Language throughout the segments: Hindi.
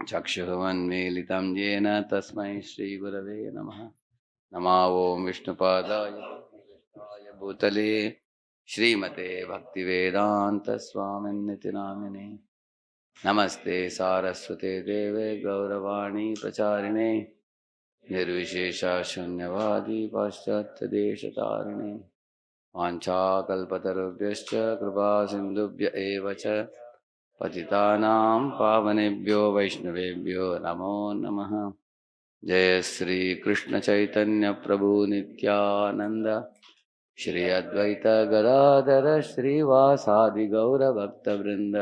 चक्षुरुन्मीलितं येन तस्मै श्रीगुरवे नमः। नमो ॐ विष्णुपादाय कृष्णाय भूतले श्रीमते भक्तिवेदान्तस्वामिन्निति नामिने। नमस्ते सारस्वते देवे गौरवाणी प्रचारिणे निर्विशेषा शून्यवादी पाश्चात्यदेशतारिणे। वाञ्छाकल्पतरुभ्यश्च कृपा सिन्धुभ्य एव च पतितानां पावनेभ्यो वैष्णवेभ्यो नमो नमः। जय श्री कृष्ण चैतन्य प्रभु नित्यानंद श्री अद्वैत गदाधर श्रीवासादि गौर भक्त वृंद।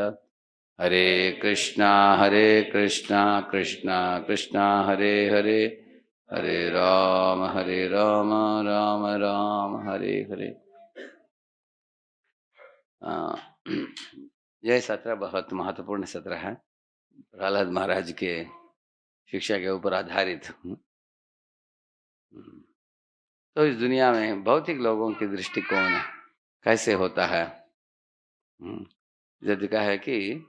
हरे कृष्णा कृष्णा कृष्णा हरे हरे, हरे राम राम राम हरे हरे। यह सत्र बहुत महत्वपूर्ण सत्र है, प्रहलाद महाराज के शिक्षा के ऊपर आधारित। तो इस दुनिया में भौतिक लोगों की दृष्टिकोण कैसे होता है। जब कहा है कि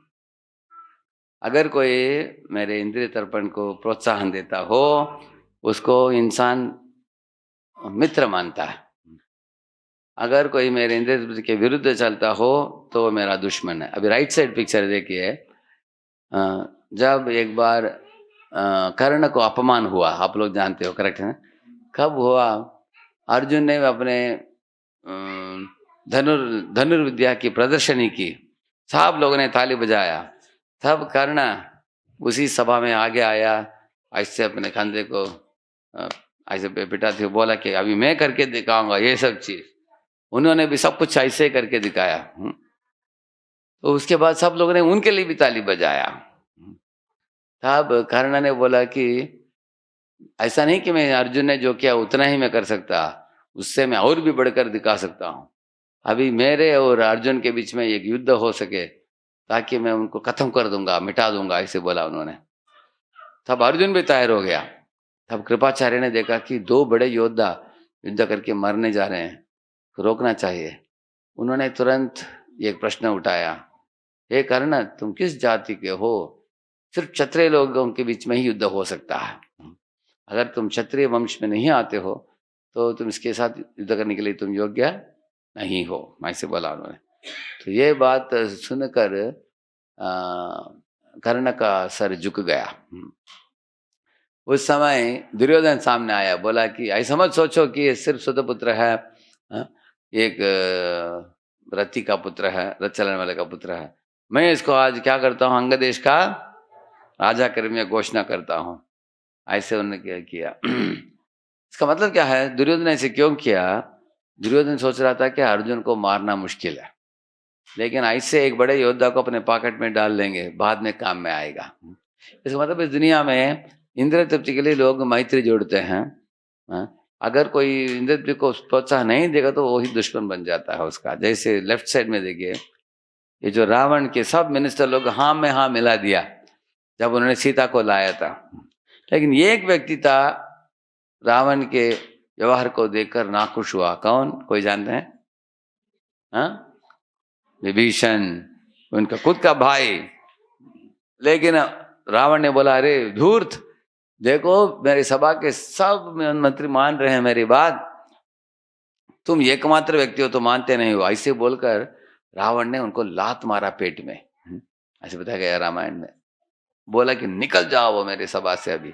अगर कोई मेरे इंद्रिय तर्पण को प्रोत्साहन देता हो उसको इंसान मित्र मानता है, अगर कोई मेरे इंद्रिय के विरुद्ध चलता हो तो वो मेरा दुश्मन है। अभी राइट साइड पिक्चर देखिए, जब एक बार कर्ण को अपमान हुआ, आप लोग जानते हो, करेक्ट है? कब हुआ? अर्जुन ने अपने धनुर्विद्या की प्रदर्शनी की, सब लोगों ने ताली बजाया, तब कर्ण उसी सभा में आगे आया, ऐसे अपने कंधे को ऐसे पिटा थे, बोला कि अभी मैं करके दिखाऊंगा ये सब चीज। उन्होंने भी सब कुछ ऐसे करके दिखाया। तो उसके बाद सब लोगों ने उनके लिए भी ताली बजाया। तब कर्ण ने बोला कि ऐसा नहीं कि मैं अर्जुन ने जो किया उतना ही मैं कर सकता, उससे मैं और भी बढ़कर दिखा सकता हूँ। अभी मेरे और अर्जुन के बीच में एक युद्ध हो सके ताकि मैं उनको खत्म कर दूंगा, मिटा दूंगा, ऐसे बोला उन्होंने। तब अर्जुन भी तैयार हो गया। तब कृपाचार्य ने देखा कि दो बड़े योद्धा युद्ध करके मरने जा रहे हैं, रोकना चाहिए। उन्होंने तुरंत एक प्रश्न उठाया, हे कर्ण, तुम किस जाति के हो? सिर्फ क्षत्रिय लोगों के बीच में ही युद्ध हो सकता है, अगर तुम क्षत्रिय वंश में नहीं आते हो तो तुम इसके साथ युद्ध करने के लिए तुम योग्य नहीं हो, ऐसे बोला उन्होंने। तो ये बात सुनकर कर्ण का सर झुक गया। उस समय दुर्योधन सामने आया, बोला कि ऐसा मत सोचो कि ये सिर्फ सुतपुत्र है, एक रति का पुत्र है, रथ चलाने वाले का पुत्र है। मैं इसको आज क्या करता हूँ, अंग देश का राजा कर मैं घोषणा करता हूँ, ऐसे उन्होंने क्या किया। इसका मतलब क्या है, दुर्योधन ऐसे क्यों किया? दुर्योधन सोच रहा था कि अर्जुन को मारना मुश्किल है, लेकिन ऐसे एक बड़े योद्धा को अपने पॉकेट में डाल लेंगे, बाद में काम में आएगा। इसका मतलब इस दुनिया में इंद्रिय तृप्ति के लिए लोग मैत्री जोड़ते हैं। अगर कोई इंद्रिय तृप्ति को प्रोत्साहन नहीं देगा तो वही दुश्मन बन जाता है उसका। जैसे लेफ्ट साइड में देखिए, ये जो रावण के सब मिनिस्टर लोग हाँ में हाँ मिला दिया जब उन्होंने सीता को लाया था, लेकिन ये एक व्यक्ति था रावण के व्यवहार को देखकर नाखुश हुआ। कौन, कोई जानते हैं? विभीषण, उनका खुद का भाई। लेकिन रावण ने बोला, अरे धूर्त, देखो मेरी सभा के सब मंत्री मान रहे हैं मेरी बात, तुम एकमात्र व्यक्ति हो तो मानते नहीं हो। ऐसे बोलकर रावण ने उनको लात मारा पेट में, ऐसे बताया गया रामायण में। बोला कि निकल जाओ वो मेरे सभा से, अभी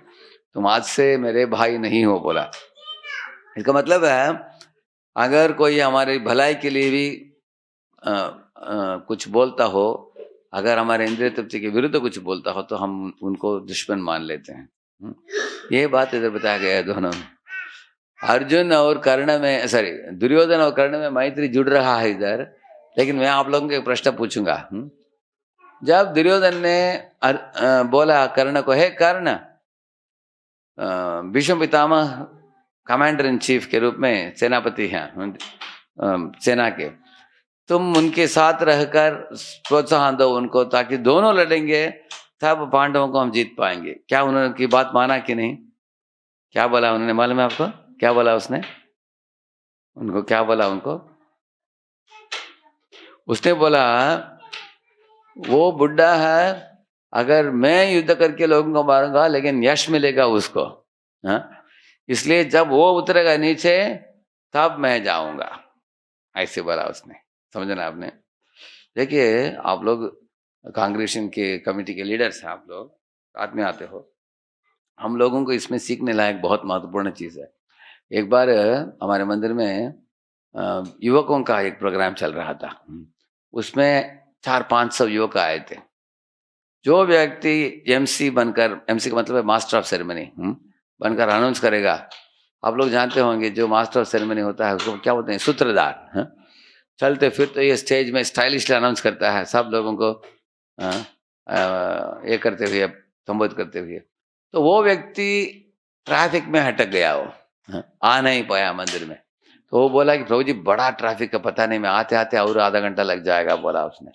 तुम आज से मेरे भाई नहीं हो, बोला। इसका मतलब है अगर कोई हमारी भलाई के लिए भी कुछ बोलता हो, अगर हमारे इंद्रिय तृप्ति के विरुद्ध कुछ बोलता हो तो हम उनको दुश्मन मान लेते हैं। ये बात इधर बताया गया है दोनों में। अर्जुन और कर्ण में, सॉरी, दुर्योधन और कर्ण में मैत्री जुड़ रहा है इधर। लेकिन मैं आप लोगों को एक प्रश्न पूछूंगा। जब दुर्योधन ने बोला कर्ण को, हे कर्ण, Bhishma Pitamah commander in chief के रूप में सेनापति हैं सेना के, तुम उनके साथ रहकर प्रोत्साहन दो उनको, ताकि दोनों लड़ेंगे तब पांडवों को हम जीत पाएंगे। क्या उन्होंने की बात माना कि नहीं? क्या बोला उन्होंने, मालूम है आपको? क्या बोला उसने उनको? क्या बोला उनको? उसने बोला वो बुढ़ा है, अगर मैं युद्ध करके लोगों को मारूंगा लेकिन यश मिलेगा उसको, हाँ, इसलिए जब वो उतरेगा नीचे तब मैं जाऊंगा, ऐसे बोला उसने। समझना आपने? देखिए आप लोग कांग्रेशन के कमेटी के लीडर्स हैं, आप लोग साथ में आते हो, हम लोगों को इसमें सीखने लायक बहुत महत्वपूर्ण चीज़ है। एक बार हमारे मंदिर में युवकों का एक प्रोग्राम चल रहा था, उसमें 400-500 युवक आए थे। जो व्यक्ति एमसी बनकर, एमसी का मतलब है मास्टर ऑफ सेरेमनी, बनकर अनाउंस करेगा, आप लोग जानते होंगे जो मास्टर ऑफ सेरेमनी होता है उसको क्या बोलते हैं, सूत्रधार, हाँ? चलते फिर तो ये स्टेज में स्टाइलिशली अनाउंस करता है सब लोगों को, ये करते हुए, संबोधित करते हुए। तो वो व्यक्ति ट्रैफिक में अटक गया, वो आ नहीं पाया मंदिर में। तो वो बोला कि प्रभु जी बड़ा ट्रैफिक का पता नहीं, मैं आते आते और आधा घंटा लग जाएगा, बोला उसने।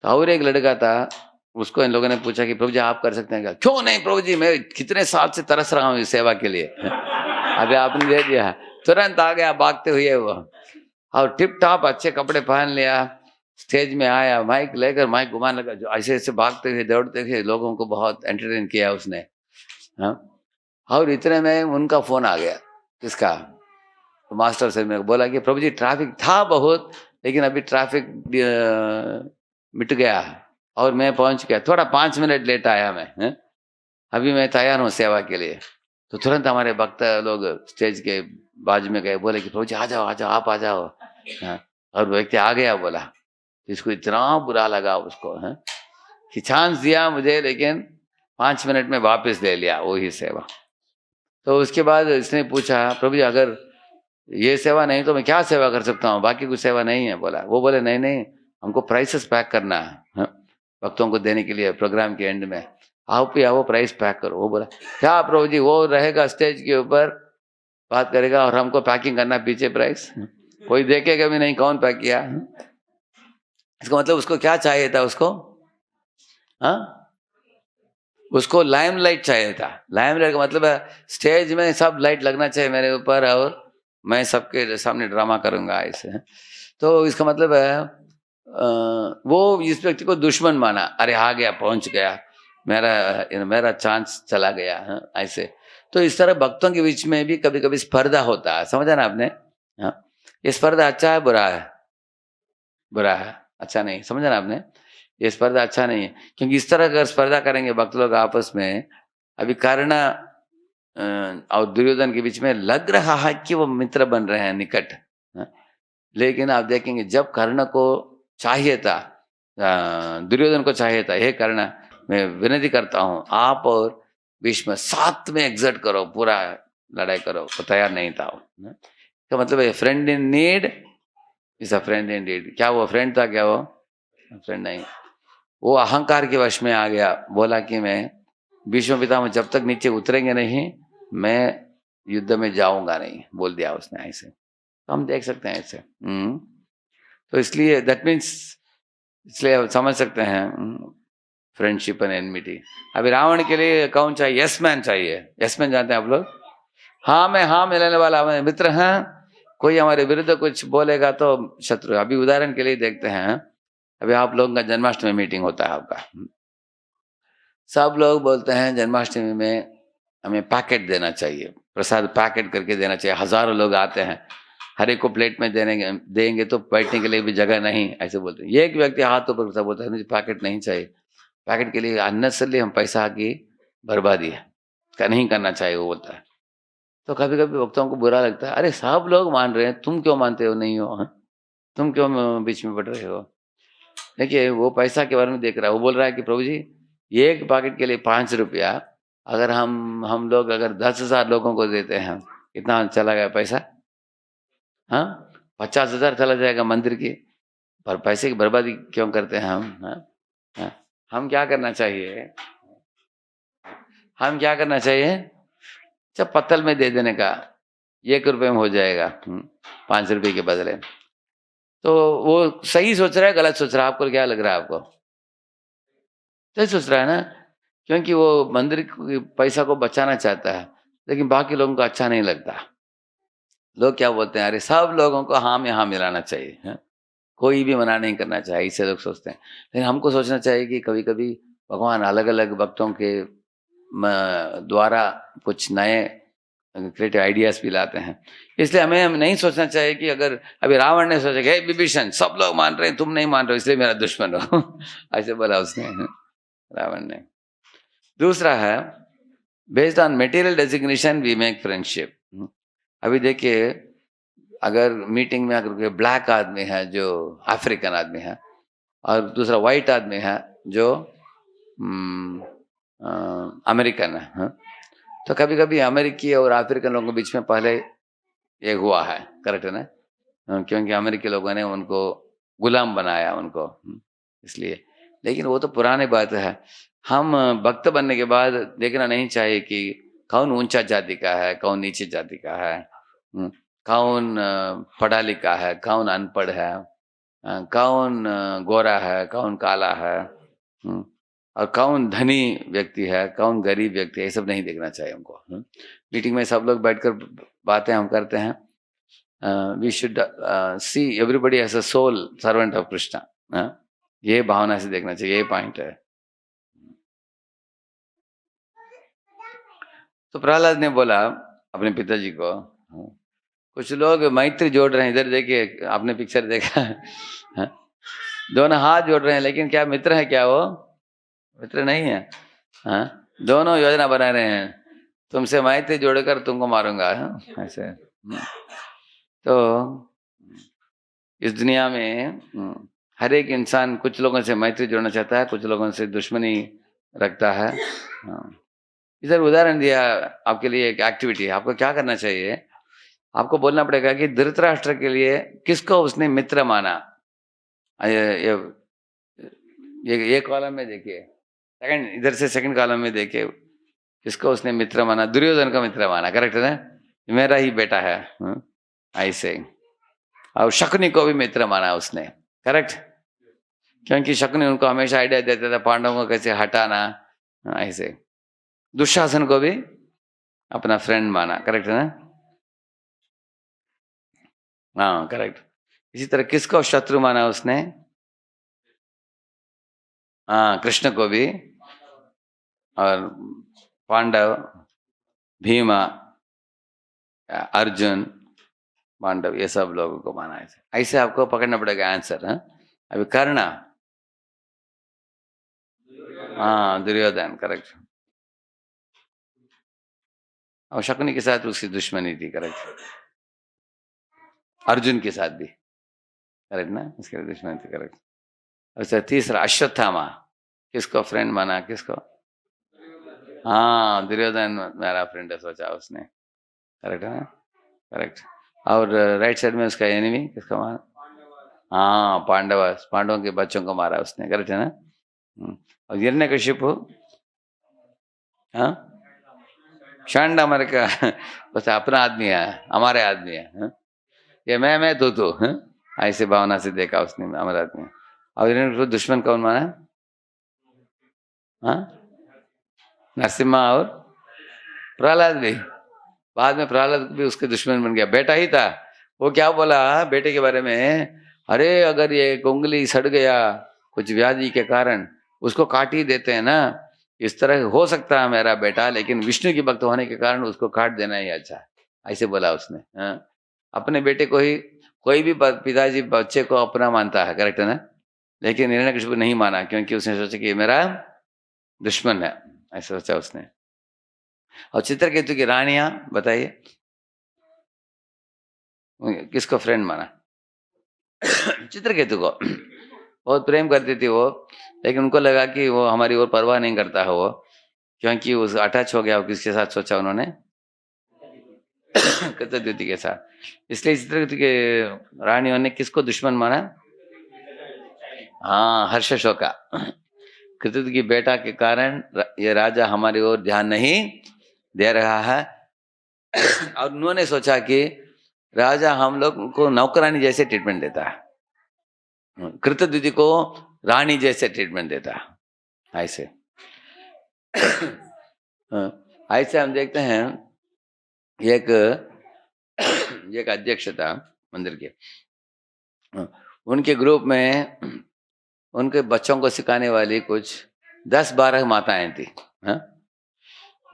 तो और एक लड़का था, उसको इन लोगों ने पूछा कि प्रभु जी आप कर सकते हैं क्या? क्यों नहीं प्रभु जी, मैं कितने साल से तरस रहा हूँ इस सेवा के लिए, अभी आपने दे दिया है। तुरंत आ गया भागते हुए वो, और टिप टॉप अच्छे कपड़े पहन लिया, स्टेज में आया, माइक लेकर माइक घुमाने लगा, जो ऐसे ऐसे भागते हुए दौड़ते हुए लोगों को बहुत एंटरटेन किया उसने, हाँ। और इतने में उनका फोन आ गया, किसका? तो मास्टर से मेरे को बोला कि प्रभु जी ट्रैफिक था बहुत, लेकिन अभी ट्रैफिक मिट गया और मैं पहुंच गया, थोड़ा 5 मिनट लेट आया मैं, है? अभी मैं तैयार हूँ सेवा के लिए। तो तुरंत हमारे भक्त लोग स्टेज के बाजू में गए, बोले कि प्रभु जी आ जाओ आ जाओ, आप आ जाओ, हाँ। और वो व्यक्ति आ गया, बोला। इसको इतना बुरा लगा उसको, है कि चांस दिया मुझे, लेकिन 5 मिनट में वापस ले लिया वही सेवा। तो उसके बाद इसने पूछा प्रभु जी अगर ये सेवा नहीं तो मैं क्या सेवा कर सकता हूँ, बाकी कुछ सेवा नहीं है, बोला। वो बोले नहीं नहीं, हमको प्राइसेस पैक करना है, हाँ? भक्तों को देने के लिए प्रोग्राम के एंड में, आप भी आओ प्राइस पैक करो। वो बोला क्या प्रभु जी, वो रहेगा स्टेज के ऊपर बात करेगा और हमको पैकिंग करना पीछे प्राइस, कोई देखेगा भी नहीं कौन पैक किया। इसका मतलब उसको क्या चाहिए था, उसको, हाँ, उसको लाइमलाइट चाहिए था। लाइमलाइट का मतलब है स्टेज में सब लाइट लगना चाहिए मेरे ऊपर और मैं सबके सामने ड्रामा करूंगा ऐसे। तो इसका मतलब है वो इस व्यक्ति को दुश्मन माना, अरे आ गया, पहुंच गया, मेरा चांस चला गया, हाँ, ऐसे। तो इस तरह भक्तों के बीच में भी कभी कभी स्पर्धा होता है, समझा ना आपने? हाँ, ये स्पर्धा अच्छा है बुरा है? बुरा है, अच्छा नहीं, समझा ना आपने? ये स्पर्धा अच्छा नहीं है, क्योंकि इस तरह अगर स्पर्धा करेंगे भक्त लोग आपस में, अभी कर्ण और दुर्योधन के बीच में लग रहा है कि वो मित्र बन रहे हैं निकट, हाँ? लेकिन आप देखेंगे जब कर्ण को चाहिए था, दुर्योधन को चाहिए था, हे कर्ण मैं विनती करता हूं आप और भीष्म साथ में एग्जर्ट करो, पूरा लड़ाई करो, वो तैयार नहीं था वो, हाँ? तो मतलब है friend in need is a friend in deed. क्या वो फ्रेंड था क्या? वो फ्रेंड नहीं, वो अहंकार के वश में आ गया, बोला कि मैं भीष्म पितामह जब तक नीचे उतरेंगे नहीं मैं युद्ध में जाऊंगा नहीं, बोल दिया उसने ऐसे। तो हम देख सकते हैं ऐसे, तो इसलिए दैट मीन्स, इसलिए आप समझ सकते हैं फ्रेंडशिप एंड एनमिटी। अभी रावण के लिए कौन चाहिए? यस मैन चाहिए। यस मैन जानते हैं आप लोग? हाँ में हाँ मिलाने वाला हमारे मित्र हैं, कोई हमारे विरुद्ध कुछ बोलेगा तो शत्रु। अभी उदाहरण के लिए देखते हैं, अभी आप लोगों का जन्माष्टमी मीटिंग होता है आपका, सब लोग बोलते हैं जन्माष्टमी में हमें पैकेट देना चाहिए, प्रसाद पैकेट करके देना चाहिए, हजारों लोग आते हैं, हर एक को प्लेट में देंगे तो बैठने के लिए भी जगह नहीं, ऐसे बोलते हैं। ये एक व्यक्ति हाथ ऊपर सब बोलता है मुझे पैकेट नहीं चाहिए, पैकेट के लिए अननेसेसरली हम पैसा की बर्बादी है, नहीं करना चाहिए, वो बोलता है। तो कभी कभी भक्तों को बुरा लगता है, अरे सब लोग मान रहे हैं, तुम क्यों मानते हो नहीं हो, हाँ? तुम क्यों बीच में पड़ रहे हो? देखिए वो पैसा के बारे में देख रहा है, वो बोल रहा है कि प्रभु जी एक पैकेट के लिए 5 रुपया, अगर हम लोग अगर 10,000 लोगों को देते हैं कितना चला गया पैसा, हाँ, 50,000 चला जाएगा मंदिर की, पर पैसे की बर्बादी क्यों करते हैं हम, हाँ? हाँ? हम क्या करना चाहिए, हम क्या करना चाहिए? जब पत्तल में दे देने का, 1 रुपये में हो जाएगा, 5 रुपये के बदले। तो वो सही सोच रहा है गलत सोच रहा है, आपको क्या लग रहा है? आपको सही सोच रहा है ना, क्योंकि वो मंदिर पैसा को बचाना चाहता है, लेकिन बाकी लोगों को अच्छा नहीं लगता। लोग क्या बोलते हैं, अरे सब लोगों को हाँ में हाँ मिलाना चाहिए, है? कोई भी मना नहीं करना चाहिए, इससे लोग सोचते हैं। लेकिन हमको सोचना चाहिए कि कभी कभी भगवान अलग अलग भक्तों के द्वारा कुछ नए क्रिएटिव आइडियाज भी लाते हैं। इसलिए हम नहीं सोचना चाहिए कि अगर अभी रावण ने सोचा कि विभीषण सब लोग मान रहे हैं तुम नहीं मान रहे हो इसलिए मेरा दुश्मन हो ऐसे बोला उसने, रावण ने। दूसरा है based on material designation we make friendship. अभी देखिए अगर मीटिंग में अगर कोई ब्लैक आदमी है जो अफ्रीकन आदमी है और दूसरा वाइट आदमी है जो अमेरिकन है, हाँ? तो कभी कभी अमेरिकी और अफ्रीकन लोगों के बीच में पहले ये हुआ है, करेक्ट है ना? क्योंकि अमेरिकी लोगों ने उनको गुलाम बनाया उनको, इसलिए। लेकिन वो तो पुरानी बात है। हम भक्त बनने के बाद देखना नहीं चाहिए कि कौन ऊंचा जाति का है कौन नीचे जाति का है, कौन पढ़ा लिखा है कौन अनपढ़ है, कौन गोरा है कौन काला है, और कौन धनी व्यक्ति है कौन गरीब व्यक्ति है, ये सब नहीं देखना चाहिए हमको। मीटिंग में सब लोग बैठकर बातें हम करते हैं, we should see everybody as a soul servant of Krishna, ये भावना से देखना चाहिए, ये पॉइंट है। तो प्रहलाद ने बोला अपने पिताजी को, कुछ लोग मैत्री जोड़ रहे हैं, इधर देखिए आपने पिक्चर देखा है, दोनों हाथ जोड़ रहे हैं लेकिन क्या मित्र है क्या? वो मित्र नहीं है, हाँ? दोनों योजना बना रहे हैं तुमसे मैत्री जोड़कर तुमको मारूंगा, ऐसे। तो इस दुनिया में हर एक इंसान कुछ लोगों से मैत्री जोड़ना चाहता है कुछ लोगों से दुश्मनी रखता है। इधर उदाहरण दिया आपके लिए एक एक्टिविटी, आपको क्या करना चाहिए, आपको बोलना पड़ेगा कि धृतराष्ट्र के लिए किसको उसने मित्र माना। ये कॉलम में देखिए, सेकंड इधर से सेकंड कॉलम में देखिए, किसको उसने मित्र माना? दुर्योधन का मित्र माना, करेक्ट है ना? मेरा ही बेटा है, ऐसे। और शकुनी को भी मित्र माना उसने, करेक्ट, क्योंकि शकुनी उनको हमेशा आइडिया देता था पांडवों को कैसे हटाना, ऐसे। दुशासन को भी अपना फ्रेंड माना, करेक्ट है ना? हाँ करेक्ट। इसी तरह किसको शत्रु माना उसने? हाँ कृष्ण को भी, और पांडव, भीमा, अर्जुन, पांडव, ये सब लोगों को माना है। ऐसे आपको पकड़ना पड़ेगा आंसर। अभी कर्ण, हाँ दुर्योधन, करेक्ट। और शकुनी के साथ उसकी दुश्मनी थी, करेक्ट। अर्जुन के साथ भी, करेक्ट ना, उसके दुश्मनी थी, करेक्ट। अच्छा तीसरा अश्वत्थामा, किसको फ्रेंड माना? किसको? हाँ दुर्योधन मेरा फ्रेंड है सोचा उसने, करेक्ट है ना, करेक्ट। और राइट साइड में उसका एनिमी किसको मारा? हाँ पांडवों के बच्चों को मारा उसने, करेक्ट है ना। और हिरण्यकशिपु, हाँ शांड हमारे का बस अपना आदमी है, हमारे आदमी है, ये मैं तू, ऐसे भावना से देखा उसने हमारा आदमी। और हिरण्यकशिपु दुश्मन कौन माना? हाँ नरसिम्हा और प्रहलाद भी, बाद में प्रहलाद भी उसके दुश्मन बन गया, बेटा ही था। वो क्या बोला बेटे के बारे में, अरे अगर ये उंगली सड़ गया कुछ व्याधि के कारण उसको काट ही देते हैं ना, इस तरह हो सकता है मेरा बेटा, लेकिन विष्णु की भक्त होने के कारण उसको काट देना ही अच्छा, ऐसे बोला उसने। अपने बेटे को ही कोई भी पिताजी बच्चे को अपना मानता है, करेक्ट है ना, लेकिन हिरण्यकशिपु नहीं माना क्योंकि उसने सोचा कि ये मेरा दुश्मन है, ऐसा सोचा उसने। और चित्रकेतु की रानियां बताइए किसको फ्रेंड माना? चित्रकेतु को बहुत प्रेम करती थी वो, लेकिन उनको लगा कि वो हमारी और परवाह नहीं करता है वो, क्योंकि उस अटैच हो गया वो किसके साथ, सोचा उन्होंने कृतद्युति के साथ, इसलिए चित्रकेतु के रानियों ने किसको दुश्मन माना? हाँ हर्षशोका, कृतद्युति की बेटा के कारण ये राजा हमारी ओर ध्यान नहीं दे रहा है। और उन्होंने सोचा कि राजा हम लोग को नौकरानी जैसे ट्रीटमेंट देता है, कृतद्युति को रानी जैसे ट्रीटमेंट देता है, ऐसे। ऐसे हम देखते हैं एक अध्यक्ष था मंदिर के, उनके ग्रुप में उनके बच्चों को सिखाने वाली कुछ 10-12 माताएं थी। हाँ?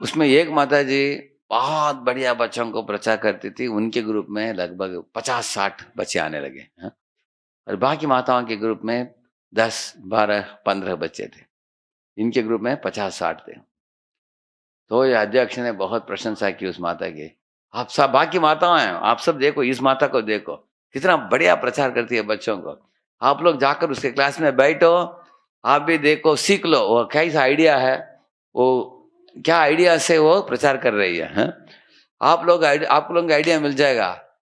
उसमें एक माता जी बहुत बढ़िया बच्चों को प्रचार करती थी, उनके ग्रुप में लगभग 50-60 बच्चे आने लगे। हाँ? और बाकी माताओं के ग्रुप में 10-12-15 बच्चे थे, इनके ग्रुप में 50-60 थे। तो ये अध्यक्ष ने बहुत प्रशंसा की उस माता की। आप सब बाकी माताएं हैं, आप सब देखो, इस माता को देखो, कितना बढ़िया प्रचार करती है बच्चों को। आप लोग जाकर उसके क्लास में बैठो, आप भी देखो, सीख लो वो कैसा आइडिया है, वो क्या आइडिया से वो प्रचार कर रही है। हाँ? आप लोग आइडिया मिल जाएगा,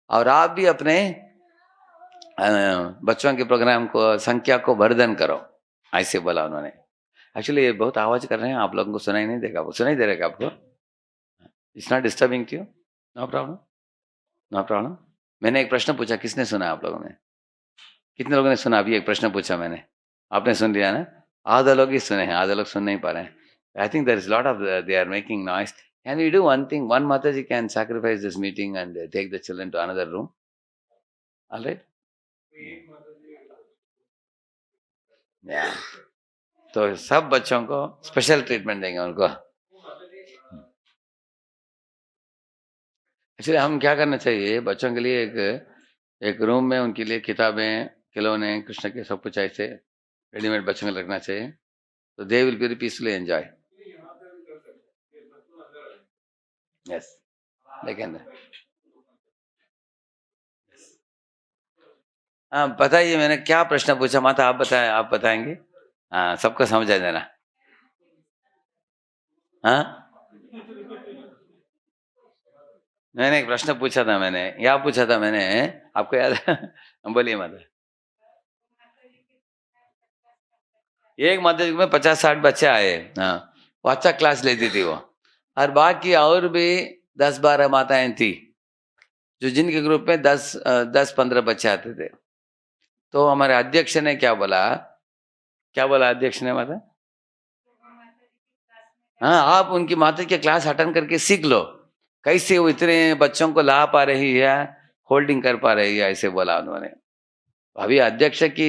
और आप भी अपने बच्चों के प्रोग्राम को संख्या को वर्धन करो, ऐसे बोला उन्होंने। एक्चुअली ये बहुत आवाज कर रहे हैं, आप लोगों को सुनाई नहीं देगा, सुनाई दे रहेगा आपको? It's not disturbing to you? No problem, no problem. मैंने एक प्रश्न पूछा, किसने सुना आप लोगों ने? कितने लोगों ने सुना? अभी एक प्रश्न पूछा मैंने, आपने सुन लिया ना? आधा लोग ही सुने हैं, आधा लोग सुन नहीं पा रहे हैं। I think there is lot of they are making noise. Can we do one thing? One mata ji can sacrifice this meeting and take the children to another room, alright? Yeah, तो सब बच्चों को स्पेशल ट्रीटमेंट देंगे उनको। इसलिए हम क्या करना चाहिए, बच्चों के लिए एक रूम में उनके लिए किताबें, खिलौने, कृष्ण के सब कुछ ऐसे रेडीमेड बच्चों को रखना चाहिए, तो they will very peacefully enjoy. Yes, लेकिन हाँ बताइए, मैंने क्या प्रश्न पूछा माता? आप बताएं, आप बताएंगे? हाँ, सबको समझ आ जाना। हाँ, मैंने एक प्रश्न पूछा था, मैंने क्या पूछा था मैंने, आपको याद है? बोलिए माता। एक माता जी में 50-60 बच्चे आए। हाँ, वो अच्छा क्लास लेती थी वो, और बाकी और भी 10-12 माताएं थी, जो जिनके ग्रुप में 10-15 बच्चे आते थे। तो हमारे अध्यक्ष ने क्या बोला, क्या बोला अध्यक्ष ने माता? हाँ, आप उनकी माता की क्लास अटेंड करके सीख लो, कैसे वो इतने बच्चों को ला पा रही है, होल्डिंग कर पा रही है, ऐसे बोला उन्होंने। अभी अध्यक्ष की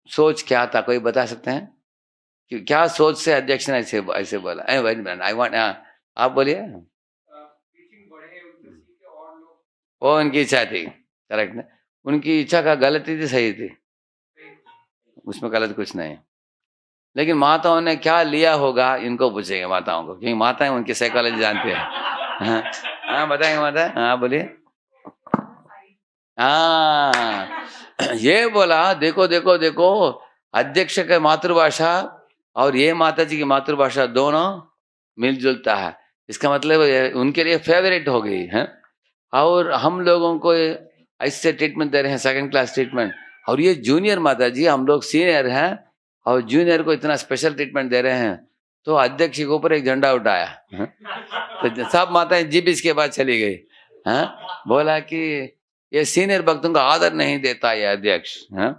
सोच क्या था, कोई बता सकते हैं कि क्या सोच से अध्यक्ष ने ऐसे ऐसे बोला? आई वांट, आप बोलिए। वो उनकी इच्छा थी, करेक्ट ना? उनकी इच्छा का गलती थी, सही थी, उसमें गलत कुछ नहीं। लेकिन माताओं ने क्या लिया होगा, इनको पूछेंगे माताओं को, क्योंकि माताएं उनकी साइकोलॉजी जानती है। हाँ, हाँ बताएंगे माता, हाँ बोलिए। हाँ, ये बोला, देखो देखो देखो, अध्यक्ष की मातृभाषा और ये माता जी की मातृभाषा दोनों मिलजुलता है, इसका मतलब उनके लिए फेवरेट हो गई है। और हम लोगों को ऐसे ट्रीटमेंट दे रहे हैं, सेकंड क्लास ट्रीटमेंट, और ये जूनियर माता जी, हम लोग सीनियर हैं और जूनियर को इतना स्पेशल ट्रीटमेंट दे रहे हैं। तो अध्यक्ष के ऊपर एक झंडा उठाया, हाँ? तो सब माताएं जीप इसके बाद चली गई। हाँ, बोला कि ये सीनियर भक्तों का आदर नहीं देता ये अध्यक्ष। हाँ,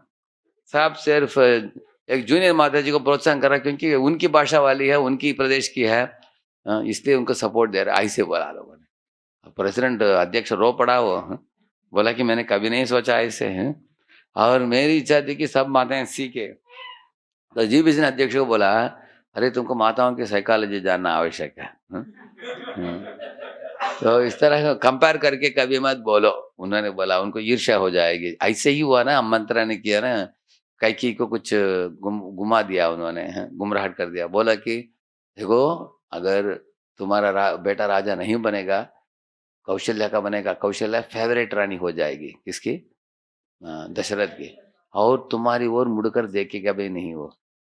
सब सिर्फ एक जूनियर माता जी को प्रोत्साहन कर रहा है, क्योंकि उनकी भाषा वाली है, उनकी प्रदेश की है, इसलिए उनको सपोर्ट दे रहा है, ऐसे बोला लोगों ने। प्रेसिडेंट अध्यक्ष रो पड़ा वो, हाँ? बोला कि मैंने कभी नहीं सोचा ऐसे है, और मेरी इच्छा थी कि सब माताएं सीखे। तो जी बिजन अध्यक्ष को बोला, अरे तुमको माताओं की साइकोलॉजी जानना आवश्यक है। हाँ? हाँ। तो इस तरह कंपेयर करके कभी मत बोलो, उन्होंने बोला, उनको ईर्ष्या हो जाएगी। ऐसे ही हुआ ना, मंत्रा ने किया ना, कैकी को कुछ घुमा दिया उन्होंने, हाँ, गुमराहट कर दिया। बोला कि देखो, अगर तुम्हारा बेटा राजा नहीं बनेगा, कौशल्या का बनेगा, कौशल्या फेवरेट रानी हो जाएगी, किसकी? दशरथ की। और तुम्हारी ओर मुड़कर देखेगा भी नहीं वो,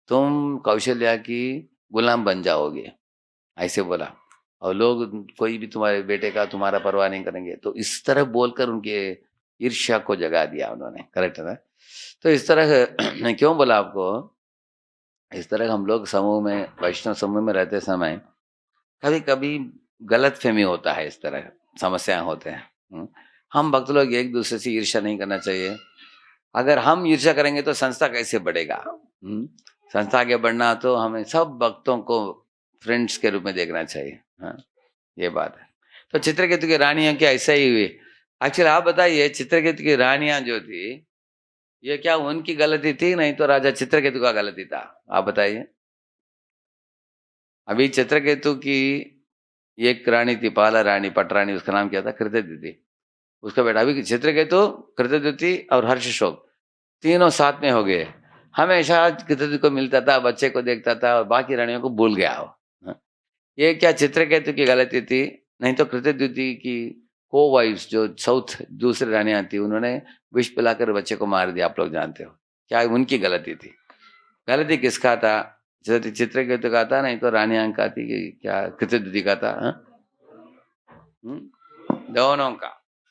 तुम कौशल्या की गुलाम बन जाओगे, ऐसे बोला। और लोग, कोई भी तुम्हारे बेटे का तुम्हारा परवाह नहीं करेंगे। तो इस तरह बोलकर उनके ईर्ष्या को जगा दिया उन्होंने, करेक्ट है ना? तो इस तरह मैं क्यों बोला आपको, इस तरह हम लोग समूह में, वैष्णव समूह में रहते समय कभी कभी गलत फहमी होता है, इस तरह समस्याएं होते हैं। हम भक्त लोग एक दूसरे से ईर्ष्या नहीं करना चाहिए। अगर हम ईर्ष्या करेंगे तो संस्था कैसे बढ़ेगा? संस्था आगे बढ़ना तो हमें सब भक्तों को फ्रेंड्स के रूप में देखना चाहिए। हाँ, ये बात है। तो चित्रकेतु की रानियां क्या ऐसा ही हुई? एक्चुअली आप बताइए, चित्रकेतु की रानियां जो थी, ये क्या उनकी गलती थी? नहीं तो राजा चित्रकेतु का गलती था? आप बताइए। अभी चित्रकेतु की एक रानी थी, पाला रानी, पटरानी, उसका नाम क्या था? कृतद्युति। उसका बेटा अभी चित्रकेतु, कृतद्युति और हर्षशोक तीनों साथ में हो गए। हमेशा कृतद्युति को मिलता था, बच्चे को देखता था और बाकी रानियों को भूल गया वो। हाँ। ये क्या चित्रकेतु की गलती थी? नहीं तो कृतद्युति की को वाइफ्स जो साउथ दूसरी रानियां थी, उन्होंने विष पिलाकर बच्चे को मार दिया। आप लोग जानते हो, क्या उनकी गलती थी? गलती किसका था? चित्रकेतु का था, नहीं तो रानी का थी कि क्या कृतद्युति का था? हाँ? दोनों का।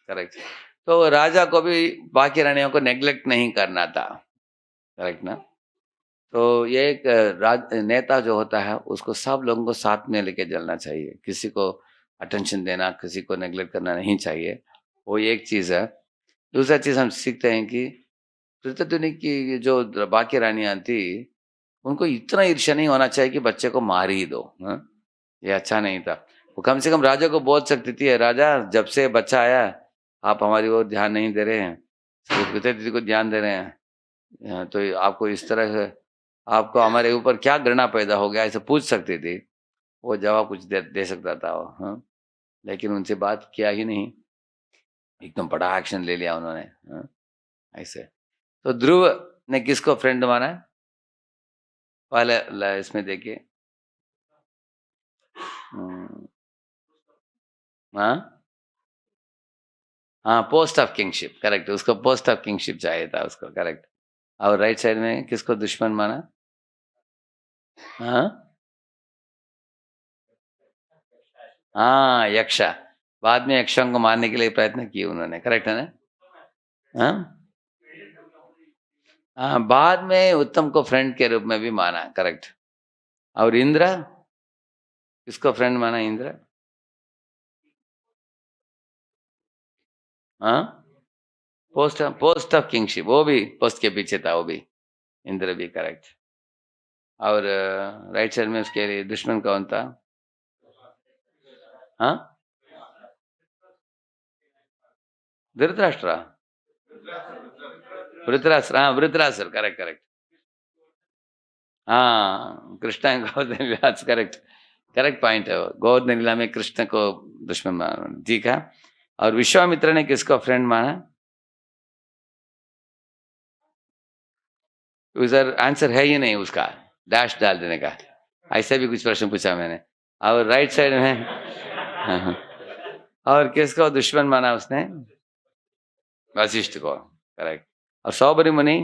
करेक्ट। तो राजा को भी बाकी रानियों को नेग्लेक्ट नहीं करना था। करेक्ट ना? तो ये एक नेता जो होता है उसको सब लोगों को साथ में लेके चलना चाहिए, किसी को अटेंशन देना, किसी को नेग्लेक्ट करना नहीं चाहिए। वो एक चीज है। दूसरा चीज हम सीखते हैं कि पृथ्वी की जो बाकी रानियां थी, उनको इतना ईर्ष्या नहीं होना चाहिए कि बच्चे को मार ही दो। हाँ? ये अच्छा नहीं था। वो कम से कम राजा को बोल सकती थी, राजा जब से बच्चा आया आप हमारी ओर ध्यान नहीं दे रहे हैं, सिर्फ पिताजी को ध्यान दे रहे हैं। तो आपको इस तरह से आपको हमारे ऊपर क्या घृणा पैदा हो गया, ऐसे पूछ सकती थी। वो जवाब कुछ दे सकता था वो। हाँ? लेकिन उनसे बात किया ही नहीं, एकदम बड़ा एक्शन ले लिया उन्होंने। हाँ? ऐसे। तो ध्रुव ने किसको फ्रेंड माना है? पहले इसमें देखिए। हम्म, हाँ हाँ, पोस्ट ऑफ किंगशिप, करेक्ट। उसको पोस्ट ऑफ किंगशिप चाहिए था उसको, करेक्ट। और राइट साइड में किसको दुश्मन माना? हाँ हाँ, यक्षा। बाद में यक्षों को मारने के लिए प्रयत्न किए उन्होंने, करेक्ट है ना? हाँ हाँ, बाद में उत्तम को फ्रेंड के रूप में भी माना, करेक्ट। और इंद्र, किसको फ्रेंड माना इंद्र? हाँ, पोस्ट ऑफ किंगशिप, वो भी पोस्ट के पीछे था वो भी। इंद्र भी करेक्ट। और राइट साइड में उसके लिए दुश्मन कौन था? हाँ, धृतराष्ट्र। वृतराष्ट्र, हाँ वृतराष्ट्र, करेक्ट करेक्ट। हाँ, Krishna and Govardhan Leela, correct. Correct point है वो। गोवर्धन लीला में कृष्ण को दुश्मन माना, ठीक है। और विश्वामित्र ने किसको फ्रेंड माना? उधर आंसर है ही नहीं उसका, डैश डाल देने का। ऐसा भी कुछ प्रश्न पूछा मैंने। और राइट साइड में हाँ, हाँ। और किसको दुश्मन माना उसने? वशिष्ठ को, करेक्ट। और सौबरी मुनि,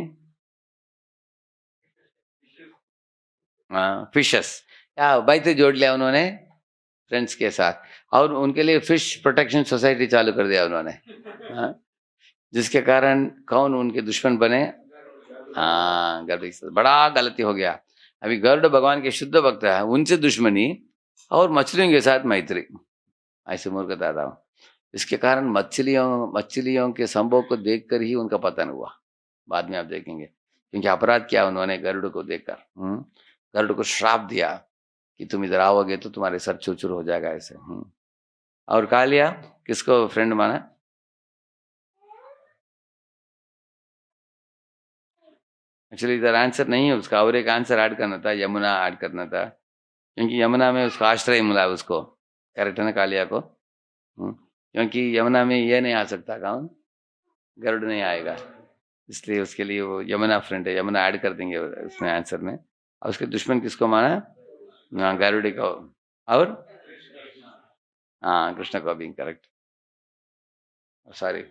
फिशस, या भाई तो जोड़ लिया उन्होंने फ्रेंड्स के साथ। और उनके लिए फिश प्रोटेक्शन सोसाइटी चालू कर दिया उन्होंने। हाँ, जिसके कारण कौन उनके दुश्मन बने? हाँ, बड़ा गलती हो गया। अभी गरुड़ भगवान के शुद्ध भक्त है, उनसे दुश्मनी और मछलियों के साथ मैत्री, ऐसे मूर्खता था। इसके कारण मछलियों मछलियों के संभोग को देखकर ही उनका पतन हुआ। बाद में आप देखेंगे, क्योंकि अपराध किया उन्होंने गरुड़ को देखकर। गरुड़ को श्राप दिया कि तुम इधर आओगे तो तुम्हारे सर चूर चूर हो जाएगा, ऐसे। और कालिया, किसको फ्रेंड माना? एक्चुअली इधर आंसर नहीं है उसका, और एक आंसर ऐड करना था, यमुना ऐड करना था, क्योंकि यमुना में उसका आश्रय मिला उसको। करेक्ट है ना, कालिया को? क्योंकि यमुना में ये नहीं आ सकता, कौन? गरुड़ नहीं आएगा, इसलिए उसके लिए वो यमुना फ्रेंड है, यमुना ऐड कर देंगे उसमें आंसर में। और उसके दुश्मन किसको माना? हाँ, गरुड़ी को। और हाँ, कृष्ण को भी, करेक्ट। सॉरी।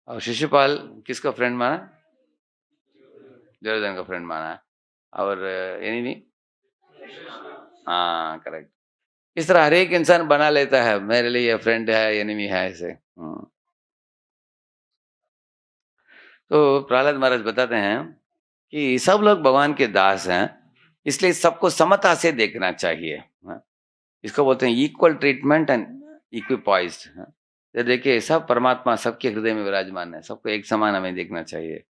और शिशुपाल किसको फ्रेंड माना? दुर्योधन को फ्रेंड माना। और एनिमी? हाँ, करेक्ट। इस तरह हर एक इंसान बना लेता है, मेरे लिए ये फ्रेंड है, एनिमी है, ऐसे। तो प्रहलाद महाराज बताते हैं कि सब लोग भगवान के दास हैं, इसलिए सबको समता से देखना चाहिए। हाँ, इसको बोलते हैं इक्वल ट्रीटमेंट एंड इक्विपॉइज्ड। तो देखिए, सब परमात्मा सबके हृदय में विराजमान है, सबको एक समान हमें देखना चाहिए,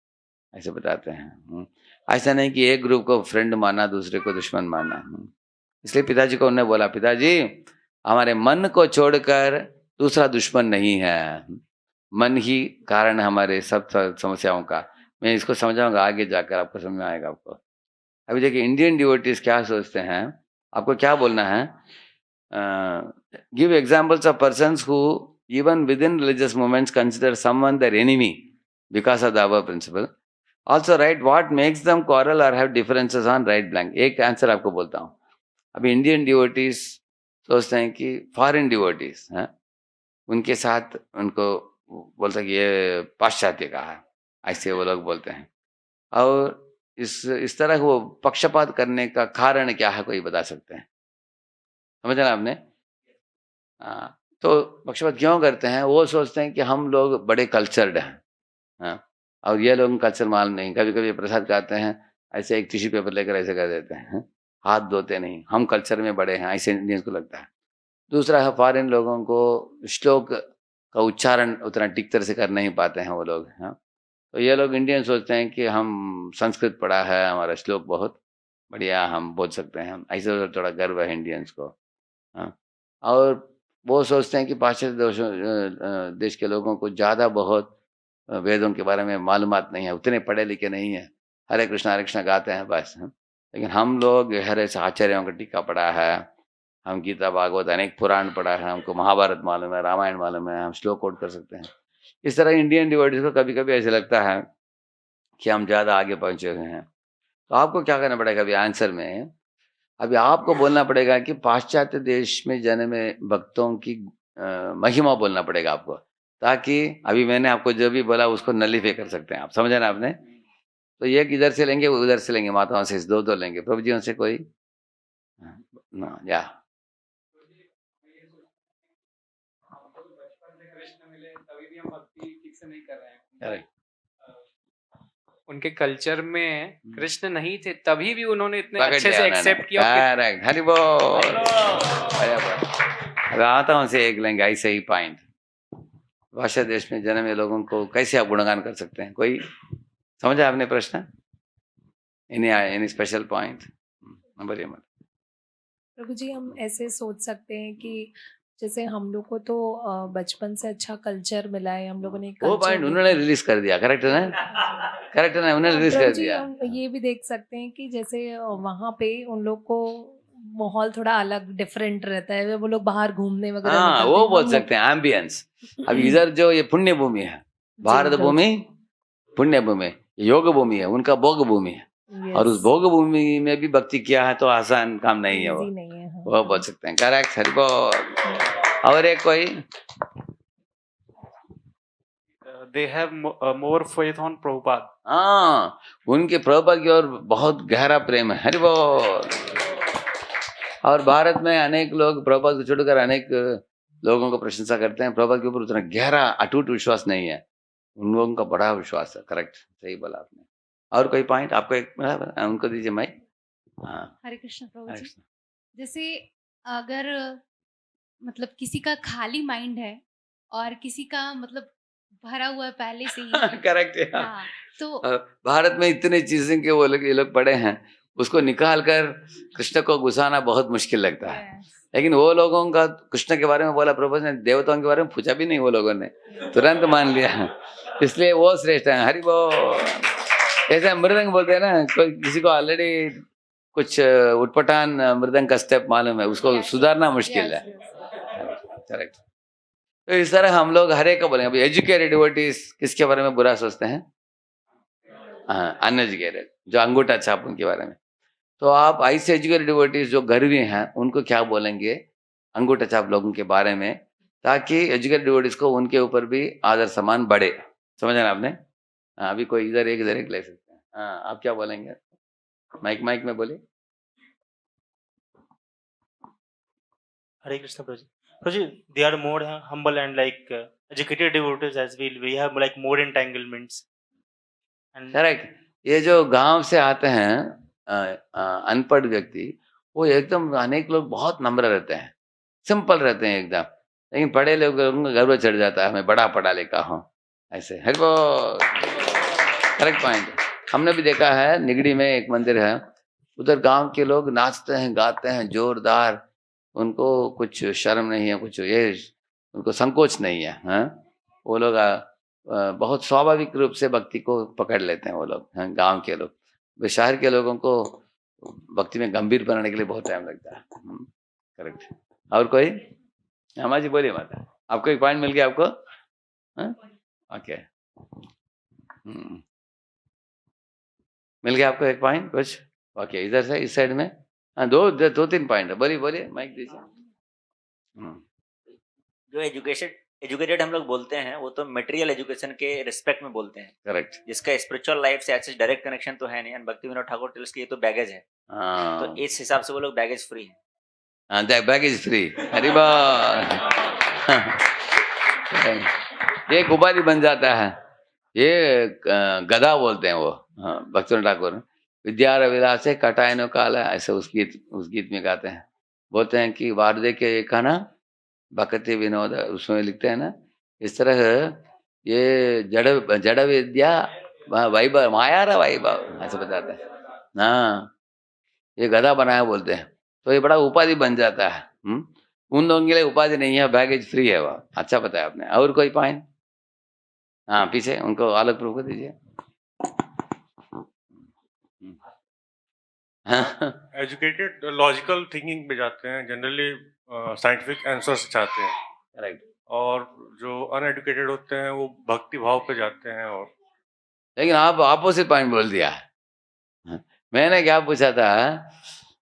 ऐसे बताते हैं। ऐसा नहीं कि एक ग्रुप को फ्रेंड माना, दूसरे को दुश्मन माना। इसलिए पिताजी को उन्होंने बोला, पिताजी हमारे मन को छोड़कर दूसरा दुश्मन नहीं है, मन ही कारण है हमारे सब समस्याओं का। मैं इसको समझाऊंगा आगे जाकर, आपको समझ में आएगा आपको। अभी देखिए, इंडियन डिवोटीज क्या सोचते हैं आपको क्या बोलना है? Give examples of persons who even within religious movements consider someone their enemy because of the above principle. Also write what makes them quarrel or have differences on right blank. एक आंसर आपको बोलता हूँ. अभी इंडियन डिवोटीज सोचते हैं कि फॉरेन डिवोटीज हैं, उनके साथ उनको बोलते हैं कि ये पाश्चात्य का है, ऐसे वो लोग बोलते हैं. और इस तरह वो पक्षपात करने का कारण क्या है, कोई बता सकते हैं? समझ ना आपने? हाँ, तो पक्षपात क्यों करते हैं? वो सोचते हैं कि हम लोग बड़े कल्चर्ड हैं, हाँ, और ये लोग कल्चर मालूम नहीं. कभी कभी प्रसाद खाते हैं, ऐसे एक टिश्यू पेपर लेकर ऐसे कर देते हैं, हाथ धोते नहीं. हम कल्चर में बड़े हैं, ऐसे इंडियंस को लगता है. दूसरा है फॉरेन लोगों को श्लोक का उच्चारण उतना ठीक तरह से कर नहीं पाते हैं वो लोग, हाँ. तो ये लोग इंडियन सोचते हैं कि हम संस्कृत पढ़ा है, हमारा श्लोक बहुत बढ़िया, हम बोल सकते हैं. ऐसे थोड़ा गर्व है इंडियंस को, हाँ. और वो सोचते हैं कि पाश्चात्य देश के लोगों को ज़्यादा बहुत वेदों के बारे में मालूमात नहीं है, उतने पढ़े लिखे नहीं है, हरे कृष्णा गाते हैं बस, हाँ. लेकिन हम लोग हरे से आचार्यों का टीका पढ़ा है, हम गीता भागवत अनेक पुराण पढ़ा है, हमको महाभारत मालूम है, रामायण मालूम है, हम श्लोक कोट कर सकते हैं. इस तरह इंडियन डिवोटीज को कभी कभी ऐसे लगता है कि हम ज़्यादा आगे पहुँचे हुए हैं. तो आपको क्या करना पड़ेगा अभी आंसर में? अभी आपको बोलना पड़ेगा कि पाश्चात्य देश में जन्मे भक्तों की महिमा बोलना पड़ेगा आपको, ताकि अभी मैंने आपको जो भी बोला उसको नलीफाई कर सकते हैं आप. समझे ना आपने? तो एक इधर से लेंगे, उधर से लेंगे, माताओं से दो दो लेंगे. प्रभु जी से कोई ना या कृष्ण मिले तभी भी हम भक्ति ठीक से नहीं कर रहे हैं. करेक्ट. उनके कल्चर में कृष्ण नहीं थे, तभी भी उन्होंने इतने पकड़ अच्छे लिया से उन्होंने. एक्सेप्ट किया. करेक्ट. हरि बोल. अब आता हूँ से एक लेंगे ऐसे ही पॉइंट. भाषा देश में जन्मे लोगों को कैसे आप गुणगान कर सकते हैं? कोई समझा आपने प्रश्न? Any special point? नंबर ये मत. प्रभु जी, हम ऐसे सोच सकते हैं कि जैसे हम लोग को तो बचपन से अच्छा कल्चर मिला है, हम लोगों ने वो पॉइंट उन्होंने रिलीज कर दिया. करेक्ट है ना? करेक्ट है ना? उन्होंने रिलीज कर प्रभु जी, दिया. हम ये भी देख सकते हैं कि जैसे वहाँ पे उन लोग को माहौल थोड़ा अलग डिफरेंट रहता है, वो लोग बाहर घूमने वगैरह हाँ, निकलते वो हैं. बोल सकते हैं एम्बियंस. अब इधर जो ये पुण्य भूमि है, भारत प्रभु भूमि पुण्य भूमि, योग भूमि है, उनका भोग भूमि है. और उस भोग भूमि में भी भक्ति किया है तो आसान काम नहीं है वो. इजी नहीं है. हाँ. वो बोल सकते हैं. करेक्ट. हरि बोल. और एक कोई? They have more faith on Prabhupada. हाँ, उनके प्रभुपाद की ओर बहुत गहरा प्रेम है. हरि बोल. और भारत में अनेक लोग प्रभुपाद को छोड़कर अनेक लोगों को प्रशंसा करते हैं. प्रभुपाद के ऊपर उतना गहरा अटूट विश्वास नहीं है, उन लोगों का बड़ा विश्वास है. करेक्ट, सही बोला आपने. और कोई पॉइंट आपको? एक उनको दीजिए माइक. हाँ. हरे कृष्ण प्रभु हरे जी. कृष्ण. जैसे अगर मतलब किसी का खाली माइंड है और किसी का मतलब भरा हुआ है पहले से ही. करेक्ट है. हाँ, तो भारत में इतने चीजें के वो लोग ये लोग पढ़े हैं, उसको निकाल कर कृष्ण को घुसाना बहुत मुश्किल लगता है. yes. लेकिन वो लोगों का कृष्ण के बारे में बोला प्रभु ने, देवताओं के बारे में पूछा भी नहीं, वो लोगों ने तुरंत मान लिया. इसलिए वो श्रेष्ठ है. हरि बोल. ऐसे मृदंग बोलते हैं ना, कोई किसी को ऑलरेडी कुछ उटपटान मृदंग का स्टेप मालूम है, उसको Yes. सुधारना मुश्किल Yes, है. yes. करेक्ट. तो इस तरह हम लोग हर एक को बोलेंगे. अभी एजुकेटेड डिवोटीज किसके बारे में बुरा सोचते हैं? अनएजुकेटेड, जो अंगूठा छाप उनके बारे में. तो आप ऐसे एजुकेटेड डिवोटीज जो गर्वी हैं उनको क्या बोलेंगे अंगूठा छाप लोगों के बारे में, ताकि एजुकेटेड डिवोटीज को उनके ऊपर भी आदर सम्मान बढ़े. समझा ना आपने? अभी कोई इधर एक ले सकते हैं. आप क्या बोलेंगे? माइक में बोलिए. Hare Krishna Prabhuji. Prabhuji, they are more humble and like educated devotees as well. We have like more entanglements. And correct. ये जो गांव से आते हैं अनपढ़ व्यक्ति, वो एकदम अनेक लोग बहुत नम्र रहते हैं, सिंपल रहते हैं एकदम. लेकिन पढ़े लोगों को गर्व चढ़ जाता है, मैं बड़ा पढ़ा लिखा हूँ ऐसे. हरि बोल. Correct point. हमने भी देखा है निगड़ी में एक मंदिर है, उधर गांव के लोग नाचते हैं गाते हैं जोरदार, उनको कुछ शर्म नहीं है, कुछ ये उनको संकोच नहीं है. हाँ, वो लोग बहुत स्वाभाविक रूप से भक्ति को पकड़ लेते हैं वो लोग. हाँ, गांव के लोग. वे शहर के लोगों को भक्ति में गंभीर बनाने के लिए बहुत टाइम लगता है। करेक्ट। और कोई? अम्मा जी बोलिए माता, आपको एक पॉइंट मिल गया आपको? ओके, मिल गया आपको एक पॉइंट कुछ? ओके, इधर से इस साइड में। हाँ, दो तीन पॉइंट है। बोलिए बोलिए, माइक दीजिए। जो एजुकेटेड हम लोग बोलते हैं वो तो मटेरियल एजुकेशन के रिस्पेक्ट में बोलते हैं, करेक्ट। जिसका स्पिरिचुअल लाइफ से ऐसे डायरेक्ट कनेक्शन तो है नहीं। एंड भक्ति विनोद ठाकुर टेल्स की ये तो बैगेज है, तो इस हिसाब से वो लोग बैगेज फ्री है। हाँ, बैगेज फ्री। हरी बात। ये एक उपाधि बन जाता है, ये गधा बोलते हैं वो। हाँ, भक्ति विनोद ठाकुर विद्या विलासे कटायनो काला, ऐसे उस गीत में गाते हैं। बोलते हैं कि वारदे के एक ना भक्ति विनोद, उसमें लिखते हैं ना, इस तरह ये जड़ विद्या वैभव मायारा वैभव ऐसे बताते हैं। हाँ, ये गधा बनाया बोलते हैं, तो ये बड़ा उपाधि बन जाता है। उन लोगों के लिए उपाधि नहीं है, बैगेज फ्री है वो। अच्छा बताया आपने। और कोई पॉइंट? हाँ, पीछे उनको अलग प्रूफ कर दीजिए। एजुकेटेड लॉजिकल थिंकिंग पे जाते हैं, जनरली साइंटिफिक आंसर्स चाहते हैं। करेक्ट। और जो अनएडुकेटेड होते हैं वो भक्ति भाव पे जाते हैं। और लेकिन आप ऑपोजिट पॉइंट बोल दिया। मैंने क्या पूछा था,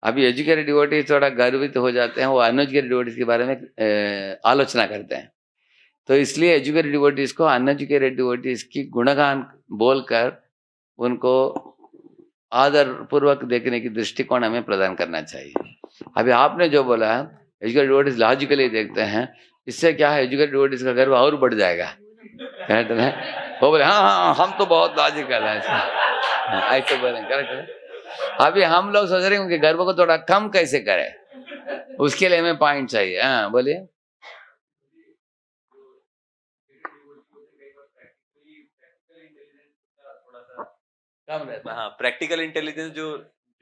अभी एजुकेटेड डिवोटीज थोड़ा गर्वित हो जाते हैं, वो अनएजुकेटेड डिवोटीज के बारे में आलोचना करते हैं। तो इसलिए एजुकेटेड डिवोटीज को अनएजुकेटेड डिवोटीज की गुणगान बोलकर उनको आदर पूर्वक देखने की दृष्टिकोण हमें प्रदान करना चाहिए। अभी आपने जो बोला, एजुकेटेड डिवोटीज लॉजिकली देखते हैं, इससे क्या है, एजुकेटेड डिवोटीज का गर्व और बढ़ जाएगा। करेक्ट है? वो बोले हाँ हम तो बहुत लॉजिकल है, ऐसे बोले। करेक्ट है? अभी हम लोग सोच रहे हैं उनके गर्व को थोड़ा कम कैसे करें, उसके लिए हमें पॉइंट चाहिए। हाँ बोलिए। कम रहता है। हाँ, प्रैक्टिकल इंटेलिजेंस जो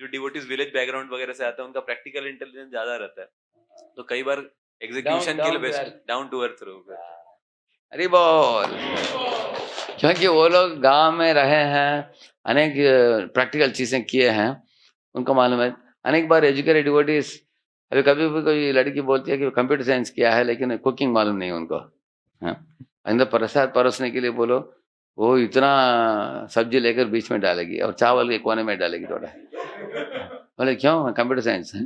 डिवोटीज विलेज बैकग्राउंड वगैरह से आता है, उनका प्रैक्टिकल इंटेलिजेंस ज्यादा रहता है, तो कई बार एग्जीक्यूशन के लिए बेस्ट डाउन टू अर्थ रहोगे। अरे बोल, क्योंकि वो लोग गांव में रहे हैं, अनेक प्रैक्टिकल चीजें किए हैं, उनको मालूम है। अनेक बार एजुकेटेड डिवोटीज, अभी कभी भी कोई लड़की बोलती है कि कंप्यूटर साइंस किया है लेकिन कुकिंग मालूम नहीं उनको। हाँ, अंदर प्रसाद परोसने के लिए बोलो, वो इतना सब्जी लेकर बीच में डालेगी और चावल के कोने में डालेगी थोड़ा। बोले क्यों? कंप्यूटर साइंस है।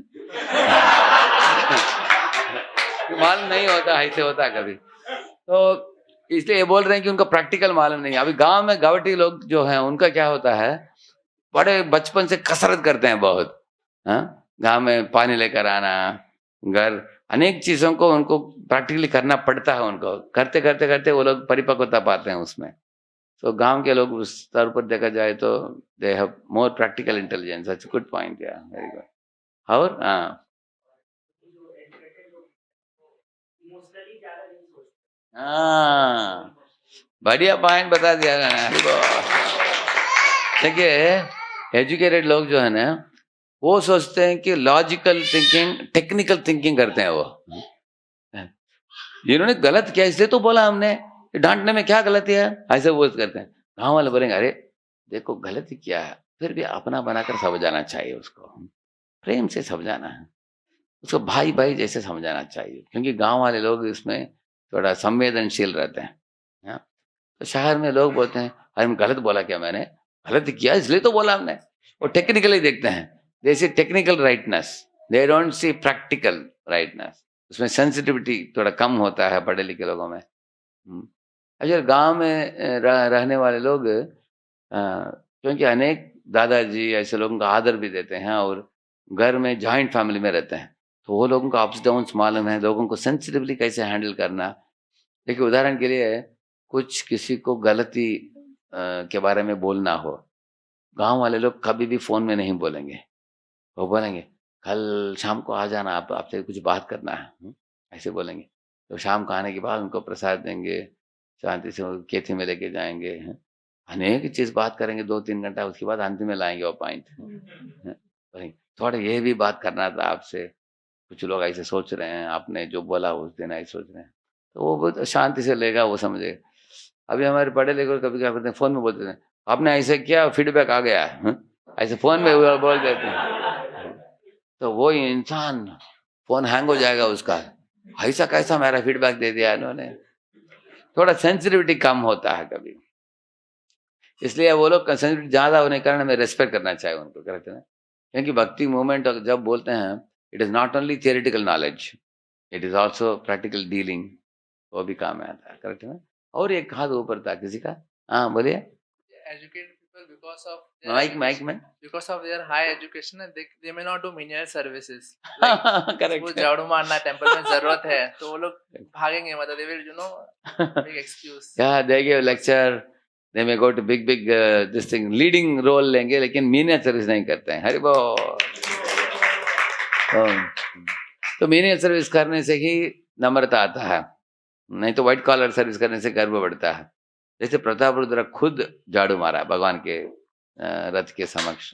मालूम नहीं होता, ऐसे होता है कभी। तो इसलिए ये बोल रहे हैं कि उनका प्रैक्टिकल मालूम नहीं। अभी गांव में गावटी लोग जो हैं, उनका क्या होता है, बड़े बचपन से कसरत करते हैं बहुत। हाँ, गांव में पानी लेकर आना, घर, अनेक चीजों को उनको प्रैक्टिकली करना पड़ता है। उनको करते करते करते वो लोग परिपक्वता पाते हैं उसमें। तो गांव के लोग उस स्तर पर देखा जाए तो they have more practical intelligence. That's a good point. या वेरी गुड। और हाँ, बढ़िया पॉइंट बता दिया। देखिए, एजुकेटेड लोग जो है ना, वो सोचते हैं कि लॉजिकल थिंकिंग, टेक्निकल थिंकिंग करते हैं। वो इन्होंने गलत किया इसलिए तो बोला हमने, डांटने में क्या गलती है, ऐसे वो करते हैं। गाँव वाले बोलेंगे अरे देखो गलती किया है, फिर भी अपना बनाकर समझाना चाहिए, उसको प्रेम से समझाना है, उसको भाई भाई जैसे समझाना चाहिए, क्योंकि गांव वाले लोग इसमें थोड़ा संवेदनशील रहते हैं। तो शहर में लोग बोलते हैं अरे मैं गलत बोला क्या, मैंने गलत किया इसलिए तो बोला हमने। वो टेक्निकली देखते हैं, they see technical rightness, they don't see practical rightness. उसमें सेंसिटिविटी थोड़ा कम होता है पढ़े लिखे लोगों में। अच्छा, गांव में रहने वाले लोग क्योंकि अनेक दादाजी ऐसे लोगों का आदर भी देते हैं और घर में जॉइंट फैमिली में रहते हैं, तो वो लोगों को अप्स डाउन्स मालूम है, लोगों को सेंसिटिवली कैसे हैंडल करना। देखिए उदाहरण के लिए, कुछ किसी को गलती के बारे में बोलना हो, गांव वाले लोग कभी भी फोन में नहीं बोलेंगे। वो बोलेंगे कल शाम को आ जाना, आपसे कुछ बात करना है, ऐसे बोलेंगे। तो शाम को आने के बाद उनको प्रसाद देंगे, शांति से केथी में लेके जाएंगे, अनेक चीज बात करेंगे 2-3 घंटा, उसके बाद अंत में लाएंगे वो पॉइंट। थोड़ा ये भी बात करना था आपसे, कुछ लोग ऐसे सोच रहे हैं, आपने जो बोला उस दिन ऐसे सोच रहे हैं, तो वो बहुत शांति से लेगा, वो समझेगा। अभी हमारे पढ़े लिखे कभी क्या करते हैं, फोन में बोलते हैं आपने ऐसे किया, फीडबैक आ गया, ऐसे फोन में बोल देते हैं। तो वो इंसान फोन हैंग हो जाएगा उसका, ऐसा कैसा मेरा फीडबैक दे दिया इन्होंने। थोड़ा सेंसिटिविटी कम होता है कभी, इसलिए वो लोग सेंसिटिविटी ज्यादा होने के कारण हमें रेस्पेक्ट करना चाहिए उनको, करेक्ट है ना। क्योंकि भक्ति मूवमेंट जब बोलते हैं, it is not only theoretical knowledge, it is also practical dealing, वो भी काम में आता है, करेक्ट है ना। और एक हाथ ऊपर था किसी का, हाँ बोलिए। educated people माइक में because of their high education they may not do menial services like correct वो झाड़ू मारना टेंपल में जरूरत है तो वो लोग भागेंगे, मतलब they will make excuse। yeah, they give lecture, they may go to big this thing leading role लेंगे, लेकिन मीनियल सर्विस नहीं करते हैं। हरि बोल। तो मीनियल सर्विस करने से ही नम्रता आता है, नहीं तो व्हाइट कॉलर सर्विस करने से गर्व बढ़ता है। जैसे प्रताप रुद्र खुद झाड़ू मारा भगवान के रथ के समक्ष,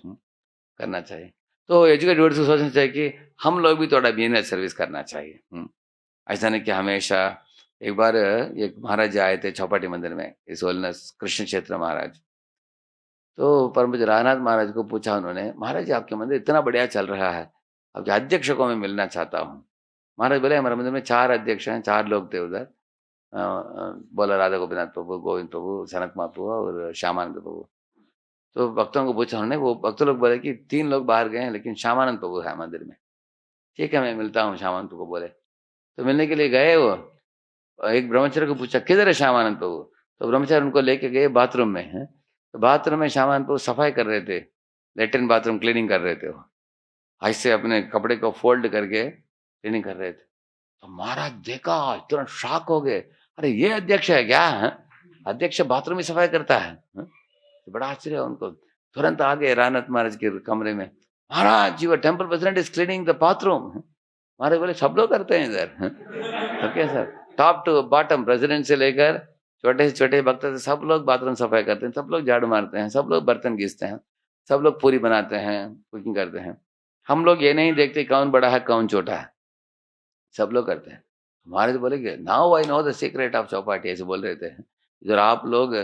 करना चाहिए। तो एजुकेटेड वर्ड से सोचना चाहिए कि हम लोग भी थोड़ा मीनियल सर्विस करना चाहिए। ऐसा नहीं कि हमेशा। एक बार एक महाराज आए थे चौपाटी मंदिर में, इस होलनेस कृष्ण क्षेत्र महाराज। तो परम पूज्य रामनाथ महाराज को पूछा उन्होंने, महाराज जी आपके मंदिर इतना बढ़िया चल रहा है, आपके अध्यक्ष को मैं मिलना चाहता हूँ। महाराज बोले हमारे मंदिर में 4 अध्यक्ष हैं, 4 लोग थे उधर। बोला राधा गोपीनाथ प्रभु, गोविंद प्रभु, सनत महाप्रभु और श्यामानंद प्रभु। तो भक्तों को पूछा उन्होंने, वो भक्त लोग बोले कि 3 लोग बाहर गए हैं लेकिन श्यामानंद प्रभु है मंदिर में। ठीक है मैं मिलता हूँ श्यामानंद प्रभु बोले। तो मिलने के लिए गए, वो एक ब्रह्मचारी को पूछा किधर है श्यामानंद प्रभु, तो ब्रह्मचारी उनको लेके गए बाथरूम में है। तो बाथरूम में श्यामानंद प्रभु सफाई कर रहे थे, लेटरिन बाथरूम क्लीनिंग कर रहे थे। वो ऐसे अपने कपड़े को फोल्ड करके क्लीनिंग कर रहे थे। तो महाराज देखा, तुरंत शॉक हो गए, अरे ये अध्यक्ष है क्या? अध्यक्ष बाथरूम में सफाई करता है? तो बड़ा आश्चर्य उनको। तुरंत आ गए रामनाथ महाराज के कमरे में, Maharaj your temple president is cleaning the bathroom. Maharaj बोले सब लोग करते हैं इधर। Okay sir, top to bottom, president से लेकर छोटे से छोटे भक्त से सब लोग बाथरूम सफाई करते हैं, सब लोग झाड़ू मारते हैं, सब लोग बर्तन घिसते हैं, सब लोग पूरी बनाते हैं, कुकिंग करते हैं। हम लोग ये नहीं देखते कौन बड़ा है कौन छोटा है, सब लोग करते हैं। महाराज बोले कि now I know the secret of Chowpatty, ऐसे बोल रहे थे। इधर आप लोग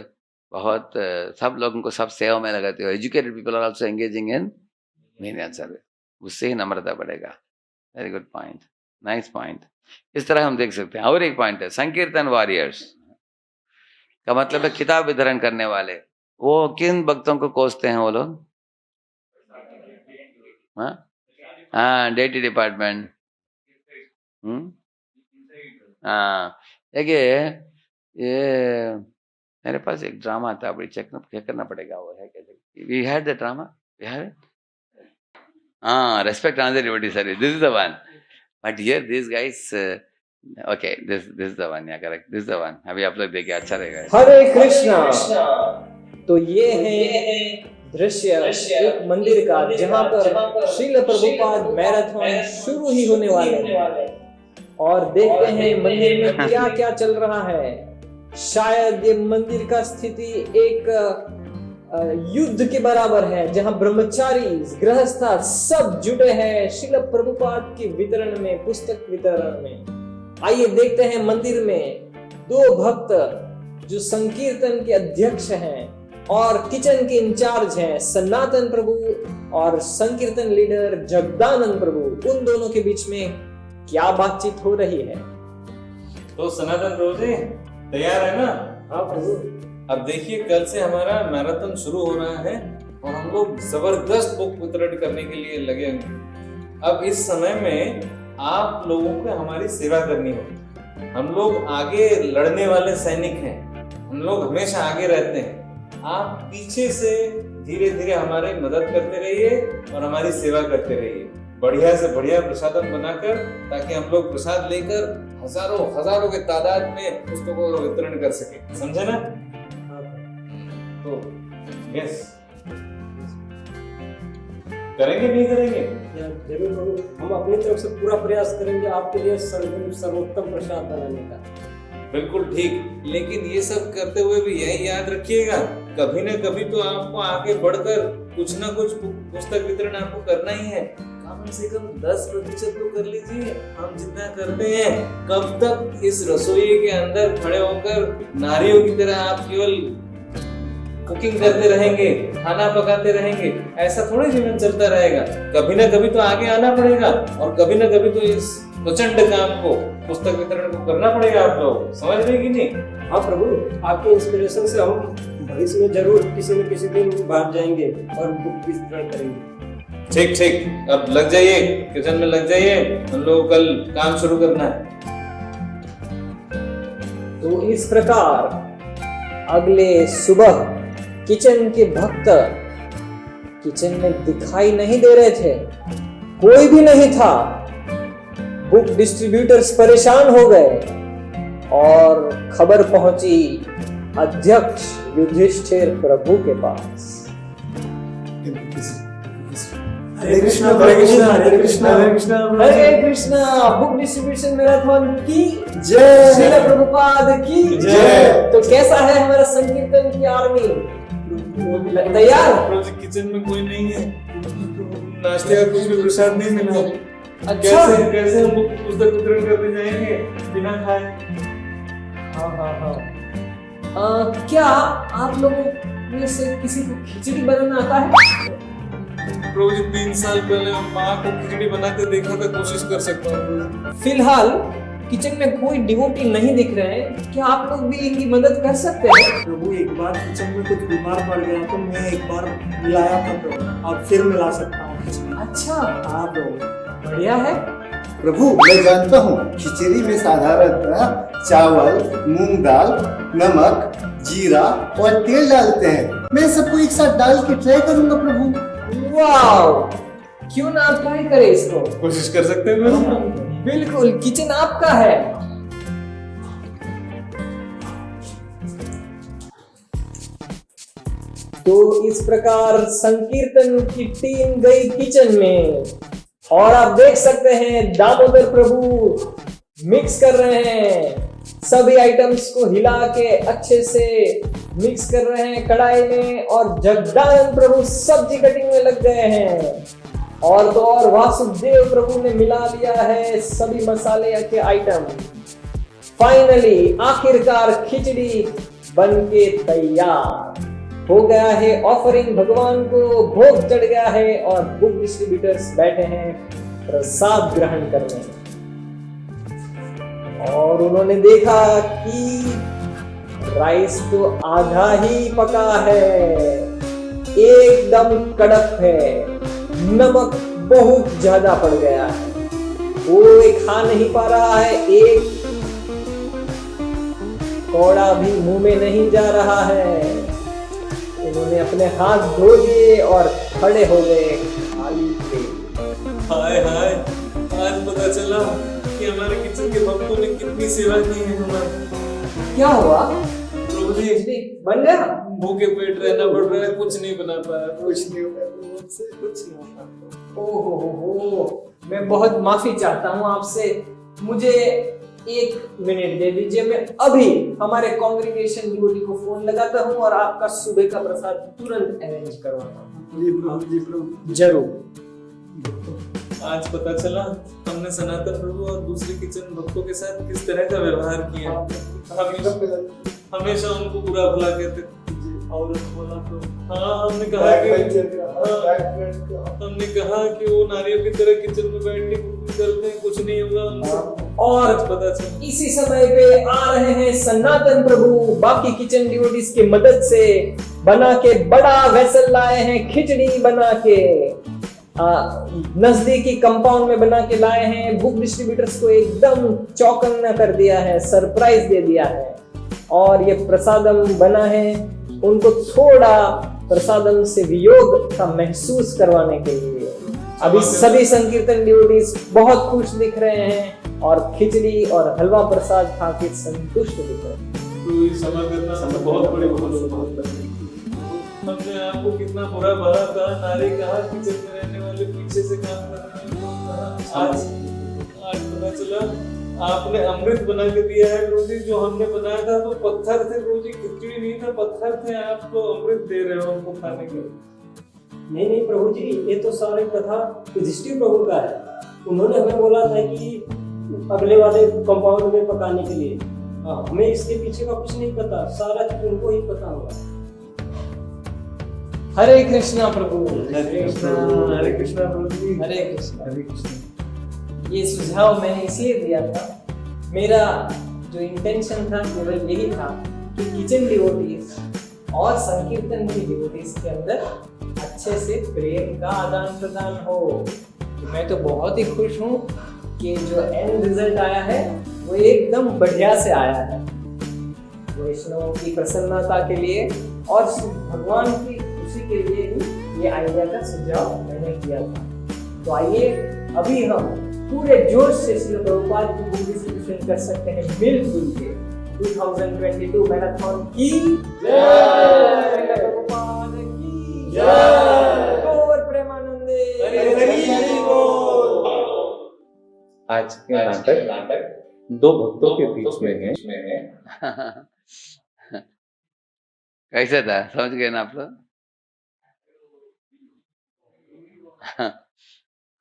बहुत सब लोगों को सब सेवा में लगाते हो। Educated people are also engaging in menial service, उससे ही नम्रता बढ़ेगा। Very good point, nice point. इस तरह हम देख सकते हैं। और एक पॉइंट है संकीर्तन वॉरियर्स का मतलब है किताब वितरण करने वाले। वो किन भक्तों को कोसते हैं वो लोग? हाँ, डेटी डिपार्टमेंट। हाँ देखिए, ये मेरे पास एक ड्रामा था, बड़ी चेक करना पड़ेगा वो है कैसे। We had the drama, we had respect another devotee service, this is the one, but here these guys okay, this is the one, yeah correct, this is the one। अभी आप लोग देखिए, अच्छा रहेगा। हरे कृष्णा। तो ये है दृश्य एक मंदिर का जहाँ पर श्रील प्रभुपाद मैराथन शुरू ही होने वाले हैं, और देखते हैं मंदिर में क्या क्या चल रहा है। शायद ये मंदिर का स्थिति एक युद्ध के बराबर है, जहां ब्रह्मचारी गृहस्थ सब जुटे हैं श्रील प्रभुपाद के वितरण में, पुस्तक वितरण में। आइए देखते हैं मंदिर में 2 भक्त जो संकीर्तन के अध्यक्ष हैं और किचन के इंचार्ज हैं, सनातन प्रभु और संकीर्तन लीडर जगदानंद प्रभु, उन दोनों के बीच में क्या बातचीत हो रही है। तो सनातन प्रभु जी तैयार है ना? हाँ प्रभु। अब देखिए कल से हमारा मैराथन शुरू हो रहा है और हम लोग जबरदस्त बुक वितरण करने के लिए लगे हैं। अब इस समय में आप लोगों को हमारी सेवा करनी होगी। हम लोग आगे लड़ने वाले सैनिक हैं, हम लोग हमेशा आगे रहते हैं। आप पीछे से धीरे धीरे हमारी मदद करते रहिए और हमारी सेवा करते रहिए, बढ़िया से बढ़िया प्रसादन बनाकर, ताकि हम लोग प्रसाद लेकर हजारों के तादाद में पुस्तकों को वितरण कर सके। समझे ना? तो यस, करेंगे नहीं करेंगे? जरूर प्रभु, हम अपनी तरफ से पूरा प्रयास करेंगे आपके लिए सर्वोत्तम प्रसाद बनाने का। बिल्कुल ठीक, लेकिन ये सब करते हुए भी यही याद रखिएगा, कभी न कभी तो आपको आगे बढ़कर कुछ ना कुछ पुस्तक वितरण आपको करना ही है। कम से कम 10% तो कर लीजिए। हम जितना करते हैं, कब तक इस रसोई के अंदर खड़े होकर नारियों की तरह आप केवल कुकिंग करते रहेंगे, खाना पकाते रहेंगे, ऐसा थोड़ी जीवन चलता रहेगा। कभी ना कभी तो आगे आना पड़ेगा और कभी ना कभी तो इस प्रचंड काम को, पुस्तक वितरण को करना पड़ेगा। आप लोग समझ रहे कि नहीं? हाँ प्रभु, आपके इंस्पिरेशन से हम भविष्य में जरूर किसी न किसी दिन बाहर जाएंगे और बुक वितरण करेंगे। ठीक ठीक, अब लग जाइए, किचन में लग जाइए, हम लोग कल काम शुरू करना है। तो इस प्रकार अगले सुबह किचन के भक्त किचन में दिखाई नहीं दे रहे थे, कोई भी नहीं था। बुक डिस्ट्रीब्यूटर्स परेशान हो गए और खबर पहुंची अध्यक्ष युधिष्ठिर प्रभु के पास। हरे कृष्णा हरे कृष्णा हरे कृष्णा हरे कृष्णा हरे कृष्णा। बुक डिस्ट्रीब्यूशन मैराथन की जय, श्रील प्रभुपाद की जय। तो कैसा है हमारा संकीर्तन की आर्मी, तैयार? किचन में कोई नहीं है, नाश्ते का कुछ भी प्रसाद नहीं मिला। अच्छा, कैसे हम पुस्तक वितरण करने जाएंगे बिना खाए? हाँ। क्या आप लोगों में से किसी को खिचड़ी बनाना आता है? प्रभु जी 3 साल पहले माँ को खिचड़ी बनाते देखा था, कोशिश कर सकता हूँ। फिलहाल किचन में कोई डिवोटी नहीं दिख रहे हैं, क्या आप लोग भी इनकी मदद कर सकते हैं? प्रभु एक बार किचन में कुछ बीमार पड़ गया तो मैं एक बार मिलाया था प्रभु, अब फिर मिला सकता हूँ। अच्छा, हाँ प्रभु, बढ़िया है। प्रभु मैं जानता हूँ खिचड़ी में साधारणतः चावल, मूंग दाल, नमक, जीरा और तेल डालते हैं। मैं सबको एक साथ डाल के ट्राई करूंगा प्रभु। वाओ, क्यों ना आप ट्राई करें इसको? कोशिश कर सकते हैं प्रभु? बिल्कुल, किचन आपका है। तो इस प्रकार संकीर्तन की टीम गई किचन में और आप देख सकते हैं दामोदर प्रभु मिक्स कर रहे हैं, सभी आइटम्स को हिला के अच्छे से मिक्स कर रहे हैं कढ़ाई में, और जगदानंद प्रभु सब्जी कटिंग में लग गए हैं। और तो और वासुदेव प्रभु ने मिला लिया है सभी मसाले के आइटम। फाइनली आखिरकार खिचड़ी बनके तैयार हो गया है, ऑफरिंग भगवान को भोग चढ़ गया है और बुक डिस्ट्रीब्यूटर्स बैठे हैं प्रसाद ग्रहण करने। और उन्होंने देखा कि राइस तो आधा ही पका है, एकदम कड़क है, नमक बहुत ज्यादा पड़ गया है, कोई खा नहीं पा रहा है, एक कौड़ा भी मुंह में नहीं जा रहा है। उन्होंने अपने हाथ धो दिए और खड़े हो गए खाली पेट। हाय हाय, आज पता चला कि हमारे किचन के भक्तों ने कितनी सेवा की है हमारी। क्या हुआ प्रभु जी? बन गया? भूखे पेट रहना पड़ रहा है, कुछ नहीं बना पाया। कुछ नहीं हो पाया। ओहो, मैं बहुत माफी चाहता हूँ आपसे, मुझे 1 मिनट दे दीजिए, मैं अभी हमारे कांग्रेगेशन डिवोटी को फोन लगाता हूँ और आपका सुबह का प्रसाद तुरंत अरेंज करवाता हूँ। जी प्रभु, जरूर। आज पता चला हमने सनातन प्रभु और दूसरे किचन भक्तों के साथ किस तरह का व्यवहार किया। हमेशा उनको बुरा भला कहते थे। और बोला तो हाँ, हमने कहा कि वो नारियों की तरह किचन में बैठ के कुकिंग करते हैं, कुछ नहीं होगा उनसे। और पता चला इसी समय पे आ रहे हैं सनातन प्रभु बाकी किचन डिवोटीज की मदद से, बना के बड़ा वेसल लाए हैं, खिचड़ी बना के नजदीकी कंपाउंड में बना के लाए हैं। बुक डिस्ट्रीब्यूटर्स को एकदम चौकन्ना कर दिया है, सरप्राइज दे दिया है। और ये प्रसादम बना है उनको थोड़ा प्रसादम से वियोग का महसूस करवाने के लिए। अभी सभी संकीर्तन डिवोटीज बहुत खुश दिख रहे हैं और खिचड़ी और हलवा प्रसाद खा के संतुष्ट दिख रहे हैं। तो क्षमा करना, बहुत बड़ी भूल हो। हमने आपको कितना बुरा भला कहा, नारे कहा, किचन में रहने वाले पीछे से काम करने वाले। आज पता चला आपने अमृत बना के दिया है प्रभु जी। जो हमने बनाया था तो पत्थर थे प्रभु जी, खिचड़ी नहीं था, पत्थर थे। आप तो अमृत दे रहे हो हमको खाने के लिए। नहीं प्रभु जी, ये तो सारी कथा युधिष्ठिर प्रभु का है। उन्होंने हमें बोला था कि अगले वाले कंपाउंड में पकाने के लिए। हमें इसके पीछे का कुछ नहीं पता, सारा चीज उनको ही पता होगा। हरे कृष्णा प्रभु। हरे कृष्णा प्रभु जी। हरे कृष्णा। हरे कृष्णा। ये सुझाव मैंने इसलिए दिया था, मेरा जो इंटेंशन था केवल यही था कि किचन डिवोटीज और संकीर्तन की डिवोटीज के अंदर अच्छे से प्रेम का आदान प्रदान हो। तो मैं तो बहुत ही खुश हूँ कि जो एंड रिजल्ट आया है वो एकदम बढ़िया से आया है। वैष्णवों की प्रसन्नता के लिए और भगवान की खुशी के लिए ही ये आइडिया का सुझाव मैंने किया था। तो आइए अभी हम पूरे जोश से श्री प्रभुपाद की बुक डिस्ट्रीब्यूशन कर सकते हैं मिलजुल के। 2022 मैराथन की जय, श्रील प्रभुपाद की जय, गौर प्रेमानंदे हरि बोल। आज के नाटक दो भक्तों के बीच में है। कैसे था, समझ गए ना आप लोग?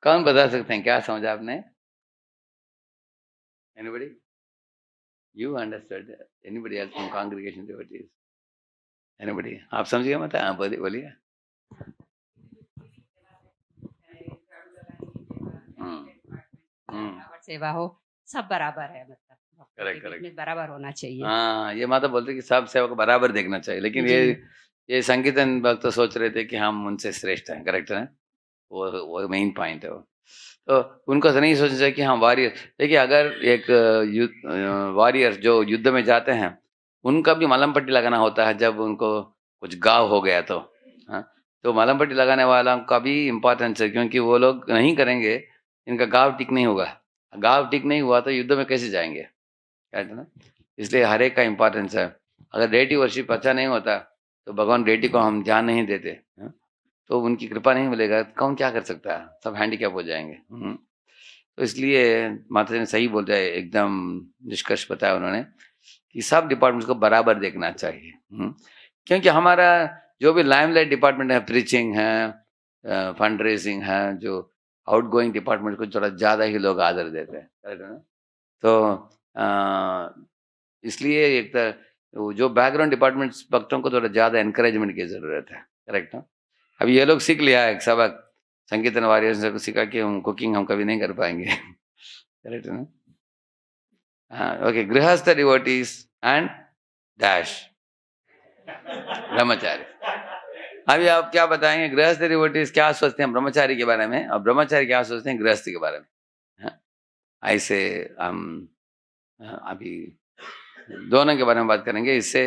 कौन बता सकते हैं क्या समझा आपने? Anybody? You understood? Anybody else from congregation devotees? Anybody? आप समझ गए मतलब? हाँ बोलिए। सेवा हो, सब बराबर है, मतलब करेक्ट बराबर होना चाहिए। हाँ, ये माता बोलते कि सब सेवा को बराबर देखना चाहिए, लेकिन ये संकीर्तन भक्त तो सोच रहे थे कि हम उनसे श्रेष्ठ हैं। करेक्ट है, वो मेन पॉइंट है वो। तो उनको नहीं सोचना चाहिए कि हम वॉरियर। देखिए, अगर एक वॉरियर जो युद्ध में जाते हैं उनका भी मलहम पट्टी लगाना होता है जब उनको कुछ घाव हो गया तो। हाँ, तो मलहम पट्टी लगाने वाला का भी इम्पोर्टेंस है, क्योंकि वो लोग नहीं करेंगे इनका घाव ठीक नहीं होगा। घाव ठीक नहीं हुआ तो युद्ध में कैसे जाएंगे, है ना? इसलिए हर एक का इम्पोर्टेंस है। अगर डेटी वर्शिप अच्छा नहीं होता तो भगवान डेटी को हम ध्यान नहीं देते, तो उनकी कृपा नहीं मिलेगा, कौन क्या कर सकता है, सब हैंडीकैप हो जाएंगे। तो इसलिए माता जी ने सही बोल जाए, एकदम निष्कर्ष बताया उन्होंने कि सब डिपार्टमेंट्स को बराबर देखना चाहिए। क्योंकि हमारा जो भी लाइमलाइट डिपार्टमेंट है, प्रीचिंग है, फंड रेजिंग है, जो आउट गोइंग डिपार्टमेंट को थोड़ा ज़्यादा ही लोग आदर देते हैं, करेक्ट है ना? तो इसलिए एक तो जो बैकग्राउंड डिपार्टमेंट्स भक्तों को थोड़ा ज़्यादा एनकरेजमेंट की ज़रूरत है। करेक्ट है? अभी ये लोग सीख लिया है एक सबक, संकीर्तन वारियर्स से सीखा कि हम कुकिंग हम कभी नहीं कर पाएंगे। करेक्ट है ना? हाँ, ओके। गृहस्थ डिवोटीज एंड डैश ब्रह्मचारी। अभी आप क्या बताएंगे, गृहस्थ डिवोटीज क्या सोचते हैं ब्रह्मचारी के बारे में और ब्रह्मचारी क्या सोचते हैं गृहस्थ के बारे में? हाँ, ऐसे हम अभी दोनों के बारे में बात करेंगे। इससे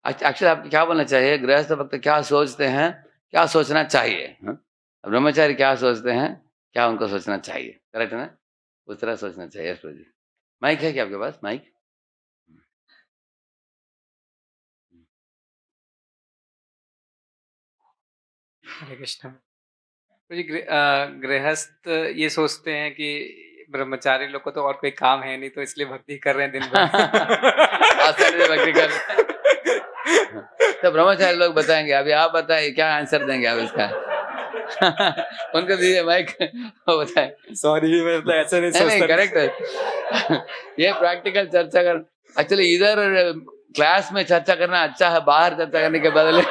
एक्चुअली आपको क्या बोलना चाहिए, गृहस्थ भक्त क्या सोचते हैं, क्या सोचना चाहिए, ब्रह्मचारी क्या सोचते हैं, क्या उनको सोचना चाहिए। करेक्ट है ना? उस तरह सोचना चाहिए। यश जी, माइक है क्या आपके पास? माइक। हरे कृष्ण। गृहस्थ ये सोचते हैं कि ब्रह्मचारी लोग को तो और कोई काम है नहीं, तो इसलिए भक्ति कर रहे हैं दिन भर। भक्ति कर रहे हैं। तो ब्रह्मचारी लोग बताएंगे, अभी आप बताइए क्या आंसर देंगे आप इसका? उनको दीजिए माइक, वो बताए। सॉरी, मैं ऐसे नहीं सोचता। नहीं, करेक्ट है। ये प्रैक्टिकल चर्चा कर, एक्चुअली इधर क्लास में चर्चा करना अच्छा है, बाहर चर्चा करने के बदले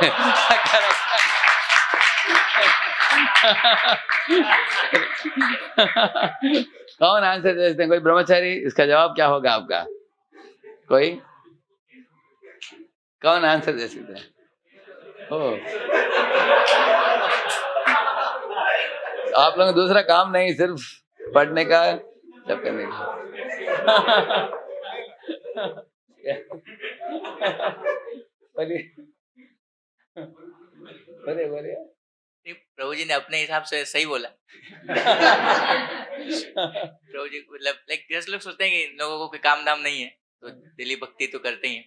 कौन आंसर दे सकते हैं? कोई ब्रह्मचारी, इसका जवाब क्या होगा आपका? कोई कौन आंसर दे सकते हैं? आप लोगों को दूसरा काम नहीं, सिर्फ पढ़ने का, सब करने का। बोलिए। प्रभु जी ने अपने हिसाब से सही बोला। प्रभु जी मतलब लाइक जैसे लोग सोचते हैं कि इन लोगों को कोई काम धाम नहीं है तो दिली भक्ति तो करते ही हैं।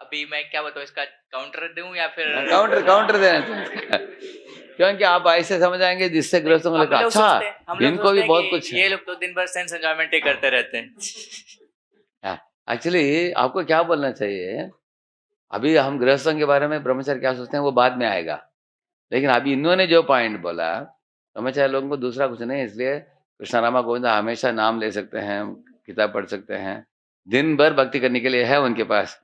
अभी मैं क्या बताऊँ, इसका काउंटर दूं या फिर काउंटर देना? क्योंकि आप ऐसे समझ आएंगे जिससे गृहस्थों को लगता अच्छा इनको भी बहुत कुछ है। ये लोग तो दिन भर सेंस एंजॉयमेंट ही करते रहते हैं। एक्चुअली आपको क्या बोलना चाहिए, अभी हम गृहस्थों के बारे में ब्रह्मचारी क्या सोचते हैं वो बाद में आएगा, लेकिन अभी इन्होंने जो पॉइंट बोला, ब्रह्मचारी लोगों को दूसरा कुछ नहीं, इसलिए कृष्ण रामा गोविंदा हमेशा नाम ले सकते हैं, किताब पढ़ सकते हैं, दिन भर भक्ति करने के लिए है उनके पास,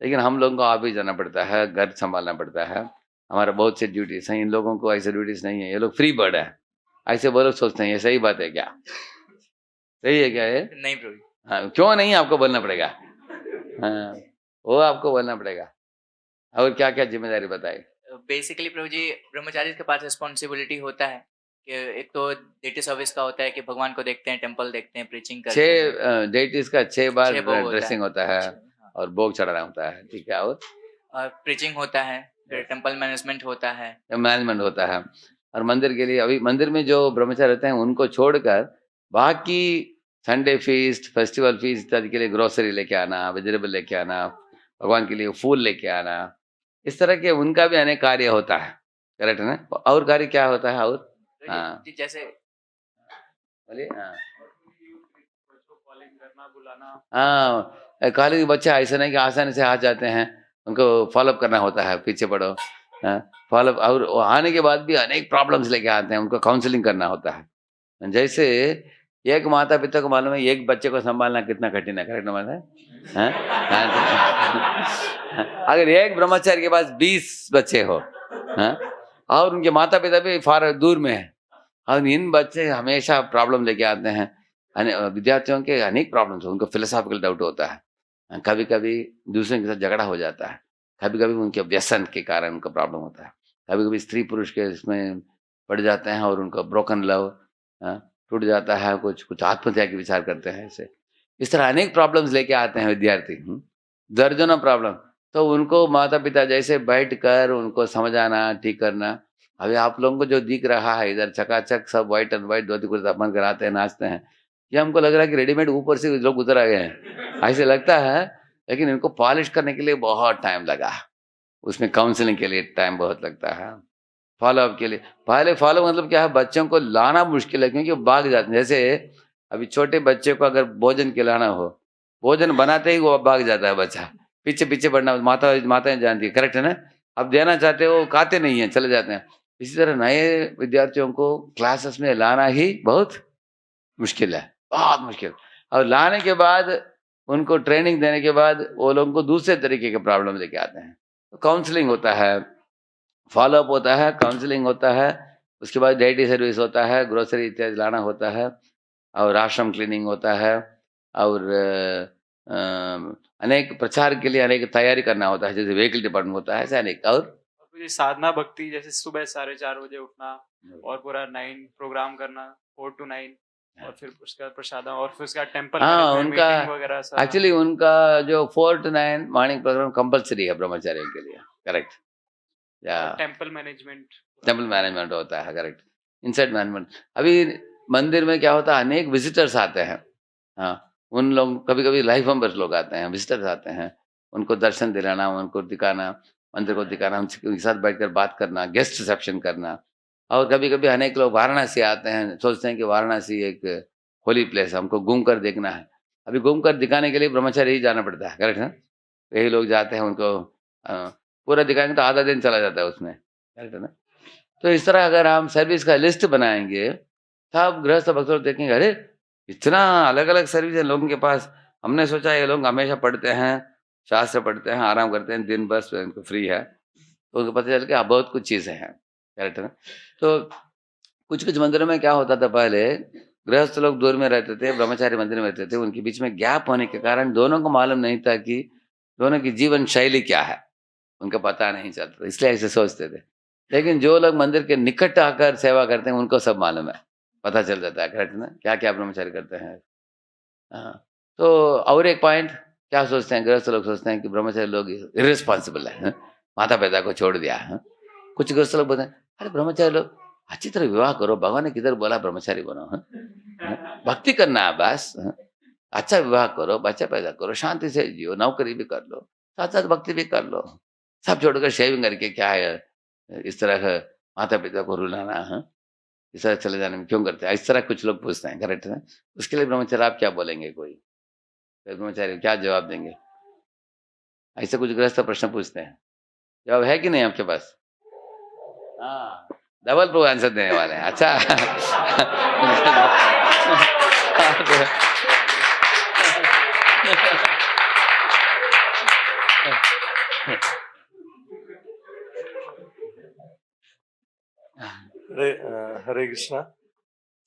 लेकिन हम लोगों को आप ही जाना पड़ता है, घर संभालना पड़ता है, हमारा बहुत से ड्यूटीज हैं, इन लोगों को ऐसे ड्यूटीज नहीं है, ये लोग फ्री बर्ड है, ऐसे वो लोग सोचते हैं। ये सही बात है क्या? सही है क्या ये? नहीं प्रभु जी। हाँ, क्यों नहीं, आपको बोलना पड़ेगा। हाँ, वो आपको बोलना पड़ेगा। और क्या क्या जिम्मेदारी बताए? बेसिकली प्रभु जी, ब्रह्मचारी के पास रिस्पॉन्सिबिलिटी होता है कि एक तो डेटी सर्विस का होता है कि भगवान को देखते हैं, टेंपल देखते हैं, प्रीचिंग करते हैं। 6 डेटीज का 6 बार 6 भोग होता ड्रेसिंग है। होता है और भोग चढ़ाना होता है, ठीक है। और प्रीचिंग होता है, फिर टेंपल मैनेजमेंट होता है। मैनेजमेंट होता है। और मंदिर के लिए, अभी मंदिर में जो ब्रह्मचारी रहते हैं उनको छोड़कर बाकी संडे फीस्ट, फेस्टिवल फीस्ट इत्यादि के लिए ग्रोसरी लेके आना, वेजिटेबल लेके आना, भगवान के लिए फूल लेके आना, इस तरह के उनका भी अनेक कार्य होता है, करेक्ट है ना? और कार्य क्या होता है? और हाँ जी, जैसे बोलिए। हाँ, कॉलेज के बच्चे ऐसे नहीं कि आसानी से आ जाते हैं, उनको फॉलोअप करना होता है, पीछे पड़ो, फॉलोअप। और आने के बाद भी अनेक प्रॉब्लम्स लेके आते हैं, उनको काउंसलिंग करना होता है। जैसे एक माता पिता को मालूम है एक बच्चे को संभालना कितना कठिन है, करेक्ट ना? अगर एक ब्रह्मचारी के पास 20 बच्चे हो, और उनके माता पिता भी फार दूर में है, और इन बच्चे हमेशा प्रॉब्लम लेके आते हैं, विद्यार्थियों के अनेक प्रॉब्लम्स, उनको फिलोसॉफिकल डाउट होता है, कभी कभी दूसरों के साथ झगड़ा हो जाता है, कभी कभी उनके व्यसन के कारण उनका प्रॉब्लम होता है, कभी कभी स्त्री पुरुष के इसमें पड़ जाते हैं और उनको ब्रोकन लव टूट जाता है, कुछ आत्महत्या के विचार करते हैं। ऐसे इस तरह अनेक प्रॉब्लम्स लेके आते हैं विद्यार्थी, दर्जनों प्रॉब्लम। तो उनको माता पिता जैसे बैठ कर उनको समझाना, ठीक करना। अभी आप लोगों को जो दिख रहा है इधर चकाचक सब white and white dhoti kurta पहन कर आते हैं, नाचते हैं, ये हमको लग रहा है कि रेडीमेड ऊपर से लोग उतर आ गए हैं, ऐसे लगता है। लेकिन इनको पॉलिश करने के लिए बहुत टाइम लगा, उसमें काउंसलिंग के लिए टाइम बहुत लगता है, फॉलोअप के लिए। पहले फॉलो मतलब क्या है, बच्चों को लाना मुश्किल है क्योंकि वो भाग जाते हैं। जैसे अभी छोटे बच्चे को अगर भोजन खिलाना हो, भोजन बनाते ही वो भाग जाता है बच्चा, पीछे पीछे बढ़ना माताएं जानती है, करेक्ट है ना? अब देना चाहते हो, खाते नहीं है, चले जाते हैं। इसी तरह नए विद्यार्थियों को क्लासेस में लाना ही बहुत मुश्किल है, बहुत मुश्किल। और लाने के बाद उनको ट्रेनिंग देने के बाद वो लोगों को दूसरे तरीके के प्रॉब्लम लेके आते हैं। तो काउंसलिंग होता है, फॉलोअप होता है, काउंसलिंग होता है, उसके बाद डेटी सर्विस होता है, ग्रोसरी इत्यादि लाना होता है, और आश्रम क्लीनिंग होता है, और अनेक प्रचार के लिए अनेक तैयारी करना होता है, जैसे व्हीकल डिपार्टमेंट होता है, ऐसे अनेक। और साधना भक्ति, जैसे सुबह 4:30 बजे उठना और पूरा 9 प्रोग्राम करना, 4 to 9, और फिर उसका प्रसाद, और फिर उसका टेंपल उनका वगैरह सब। एक्चुअली उनका जो 4 to 9 मॉर्निंग प्रोग्राम कंपलसरी है ब्रह्मचारियों के लिए, करेक्ट? या टेंपल मैनेजमेंट होता है, करेक्ट, इनसाइड मैनेजमेंट। अभी मंदिर में क्या होता है, अनेक विजिटर्स आते हैं, हाँ, उन लोग कभी कभी लाइफ मेंबर्स लोग आते हैं, विजिटर्स आते हैं, उनको दर्शन दिलाना, उनको दिखाना, मंदिर को दिखाना, उनके साथ बैठकर बात करना, गेस्ट रिसेप्शन करना। और कभी कभी अनेक लोग वाराणसी आते हैं, सोचते हैं कि वाराणसी एक होली प्लेस है, हमको घूम कर देखना है। अभी घूम कर दिखाने के लिए ब्रह्मचारी ही जाना पड़ता है, करेक्ट है? यही लोग जाते हैं, उनको पूरा दिखाएंगे तो आधा दिन चला जाता है उसमें, करेक्ट है ना? तो इस तरह अगर हम सर्विस का लिस्ट बनाएंगे तब गृहस्थ भक्त लोग देखेंगे, अरे इतना अलग अलग सर्विस है लोगों के पास। हमने सोचा ये लोग हमेशा पढ़ते हैं, शास्त्र पढ़ते हैं, आराम करते हैं, दिन बस उनको फ्री है, तो उनको पता चल के बहुत कुछ चीज़ें हैं, करेक्ट है ना? तो कुछ कुछ मंदिरों में क्या होता था, पहले गृहस्थ लोग दूर में रहते थे, ब्रह्मचारी मंदिर में रहते थे, उनके बीच में गैप होने के कारण दोनों को मालूम नहीं था कि दोनों की जीवन शैली क्या है, उनका पता नहीं चलता, इसलिए ऐसे सोचते थे। लेकिन जो लोग मंदिर के निकट आकर सेवा करते हैं उनको सब मालूम है, पता चल जाता है, करेक्ट ना, क्या क्या ब्रह्मचारी करते हैं। हाँ, तो और एक पॉइंट क्या सोचते हैं, गृहस्थ लोग सोचते हैं कि ब्रह्मचारी लोग इर्रेस्पॉन्सिबल है, माता पिता को छोड़ दिया है। कुछ गृहस्थ लोग बोलते हैं, अरे ब्रह्मचारी लोग अच्छी तरह विवाह करो, भगवान ने किधर बोला ब्रह्मचारी बनो, भक्ति करना है बस, अच्छा विवाह करो, बच्चा पैदा करो, शांति से जियो, नौकरी भी कर लो, साथ साथ भक्ति भी कर लो, सब छोड़कर शेविंग करके क्या है इस तरह माता पिता को रुलाना है, इस तरह चले जाने में क्यों करते हैं, इस तरह कुछ लोग पूछते हैं, करेक्ट है? उसके लिए ब्रह्मचारी आप क्या बोलेंगे, कोई ब्रह्मचारी क्या जवाब देंगे? ऐसे कुछ गृहस्थ प्रश्न पूछते हैं, जवाब है कि नहीं आपके पास? हाँ, डबल प्रो आंसर देने वाले हैं, अच्छा। हरे कृष्णा।